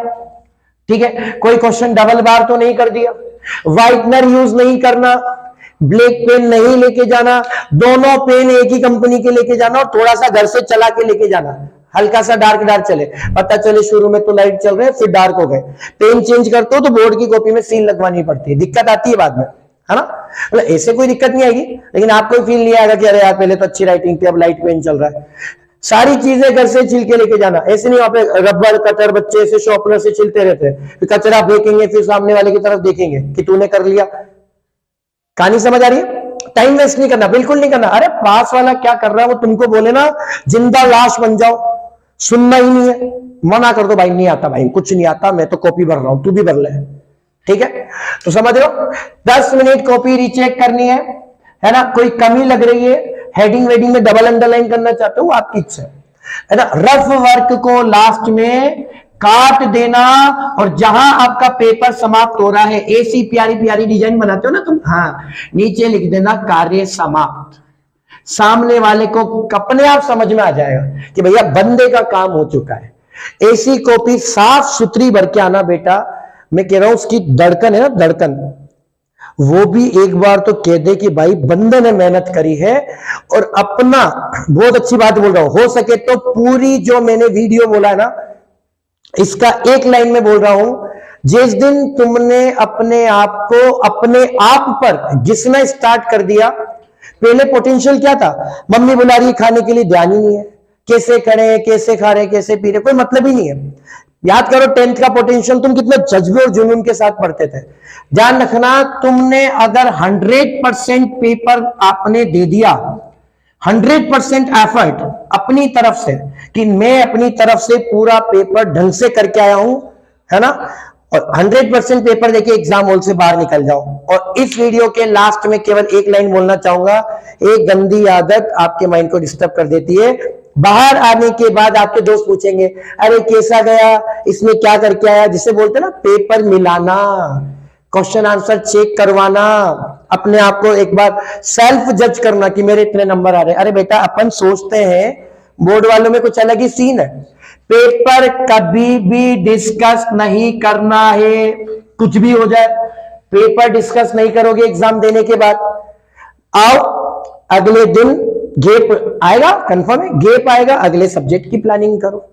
ठीक है, कोई क्वेश्चन डबल बार तो नहीं कर दिया, व्हाइटनर यूज नहीं करना, ब्लैक पेन नहीं लेके जाना, दोनों पेन एक ही कंपनी के लेके जाना और थोड़ा सा घर से चला के लेके जाना, हल्का सा डार्क चले, पता चले शुरू में तो लाइट चल रहे हैं फिर डार्क हो गए, पेन चेंज करते हो तो बोर्ड की कॉपी में सील लगवानी पड़ती है, दिक्कत आती है बाद में, है ना। मतलब ऐसे कोई दिक्कत नहीं आएगी, लेकिन आपको फील नहीं आएगा कि अरे यार पहले तो अच्छी राइटिंग थी अब लाइट पेन चल रहा है। सारी चीजें घर से छिल के लेके जाना, ऐसे नहीं वहां पे रबर कटर बच्चे ऐसे शॉर्पनर से छिलते रहते हैं, फिर कचरा फेंकेंगे फिर सामने वाले की तरफ देखेंगे कि तूने कर लिया। कहानी समझ आ रही है? टाइम वेस्ट नहीं करना, बिल्कुल नहीं करना। अरे पास वाला क्या कर रहा है वो तुमको बोले ना, जिंदा लाश बन जाओ, सुनना ही नहीं है, मना कर दो भाई नहीं आता, भाई कुछ नहीं आता, मैं तो कॉपी भर रहा हूं, तू भी भर ले, ठीक है। तो समझ लो 10 मिनट कॉपी रीचेक करनी है ना। कोई कमी लग रही है, हेडिंग वेडिंग में डबल अंडरलाइन करना चाहते हो, आपकी इच्छा है ना। रफ वर्क को लास्ट में काट देना, और जहां आपका पेपर समाप्त हो रहा है, ऐसी प्यारी प्यारी डिजाइन बनाते हो ना तुम, हाँ, नीचे लिख देना कार्य समाप्त। सामने वाले को अपने आप समझ में आ जाएगा कि भैया बंदे का काम हो चुका है। ऐसी कॉपी साफ सुथरी भर के आना बेटा, मैं कह रहा हूं उसकी धड़कन है ना, धड़कन, वो भी एक बार तो कह दे कि भाई बंदे ने मेहनत करी है। और अपना, बहुत अच्छी बात बोल रहा हूं, हो सके तो पूरी जो मैंने वीडियो बोला है ना, इसका एक लाइन में बोल रहा हूं, जिस दिन तुमने अपने आप को अपने आप पर घिसना स्टार्ट कर दिया, पहले पोटेंशियल क्या था, मम्मी बुला रही है खाने के लिए, ध्यान ही नहीं है, कैसे खड़े कैसे खा रहे कैसे पी रहे, कोई मतलब ही नहीं है। याद करो 10th का पोटेंशियल तुम कितने जज्बे और जुनून के साथ पढ़ते थे। ध्यान रखना, तुमने अगर 100% पेपर आपने दे दिया, 100% एफर्ट अपनी तरफ से, कि मैं अपनी तरफ से पूरा पेपर ढंग से करके आया हूं, है ना, और 100% पेपर देके एग्जाम हॉल से बाहर निकल जाओ। और इस वीडियो के लास्ट में केवल एक लाइन बोलना चाहूंगा, एक गंदी आदत आपके माइंड को डिस्टर्ब कर देती है। बाहर आने के बाद आपके दोस्त पूछेंगे अरे कैसा गया, इसमें क्या करके आया, जिसे बोलते ना पेपर मिलाना, क्वेश्चन आंसर चेक करवाना, अपने आप को एक बार सेल्फ जज करना कि मेरे इतने नंबर आ रहे। अरे बेटा अपन सोचते हैं बोर्ड वालों में कुछ अलग ही सीन है, पेपर कभी भी डिस्कस नहीं करना है, कुछ भी हो जाए पेपर डिस्कस नहीं करोगे एग्जाम देने के बाद। आओ अगले दिन गैप आएगा, कंफर्म है गैप आएगा, अगले सब्जेक्ट की प्लानिंग करो।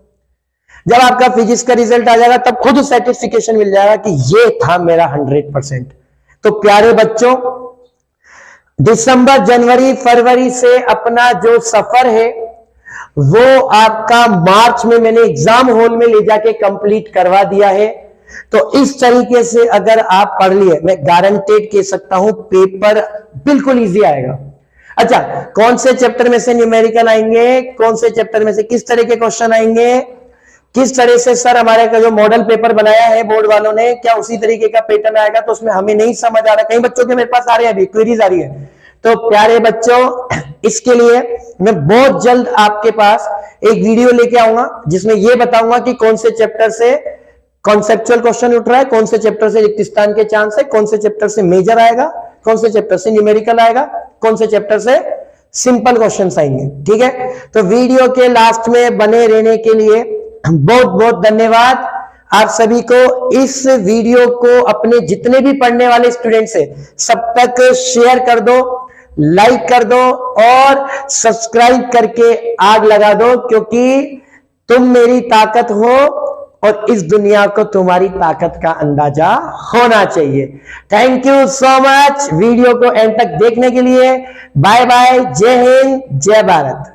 जब आपका फिजिक्स का रिजल्ट आ जाएगा तब खुद सर्टिफिकेशन मिल जाएगा कि ये था मेरा 100%। तो प्यारे बच्चों, दिसंबर जनवरी फरवरी से अपना जो सफर है वो आपका मार्च में मैंने एग्जाम हॉल में ले जाके कंप्लीट करवा दिया है। तो इस तरीके से अगर आप पढ़ लिए, मैं गारंटेड कह सकता हूं पेपर बिल्कुल इजी आएगा। अच्छा, कौन से चैप्टर में से न्यूमेरिकल आएंगे, कौन से चैप्टर में से किस तरह के क्वेश्चन आएंगे, किस तरह से सर हमारे का जो मॉडल पेपर बनाया है बोर्ड वालों ने, क्या उसी तरीके का पैटर्न आएगा, तो उसमें हमें नहीं समझ आ रहा। कई बच्चों के मेरे पास आ रहे हैं, अभी क्वेरीज आ रही है। तो प्यारे बच्चों, इसके लिए मैं बहुत जल्द आपके पास एक वीडियो लेके आऊंगा जिसमें यह बताऊंगा कि कौन से चैप्टर से कॉन्सेप्चुअल क्वेश्चन उठ रहा है, कौन से चैप्टर से रिक्तिस्थान के चांस है, कौन से चैप्टर से मेजर आएगा, कौन से चैप्टर से न्यूमेरिकल आएगा, कौन से चैप्टर से सिंपल क्वेश्चंस आएंगे। ठीक है, तो वीडियो के लास्ट में बने रहने के लिए बहुत बहुत धन्यवाद आप सभी को। इस वीडियो को अपने जितने भी पढ़ने वाले स्टूडेंट्स हैं सब तक शेयर कर दो, लाइक कर दो और सब्सक्राइब करके आग लगा दो, क्योंकि तुम मेरी ताकत हो और इस दुनिया को तुम्हारी ताकत का अंदाजा होना चाहिए। Thank you so much video को एंड तक देखने के लिए। बाय बाय, जय हिंद, जय भारत।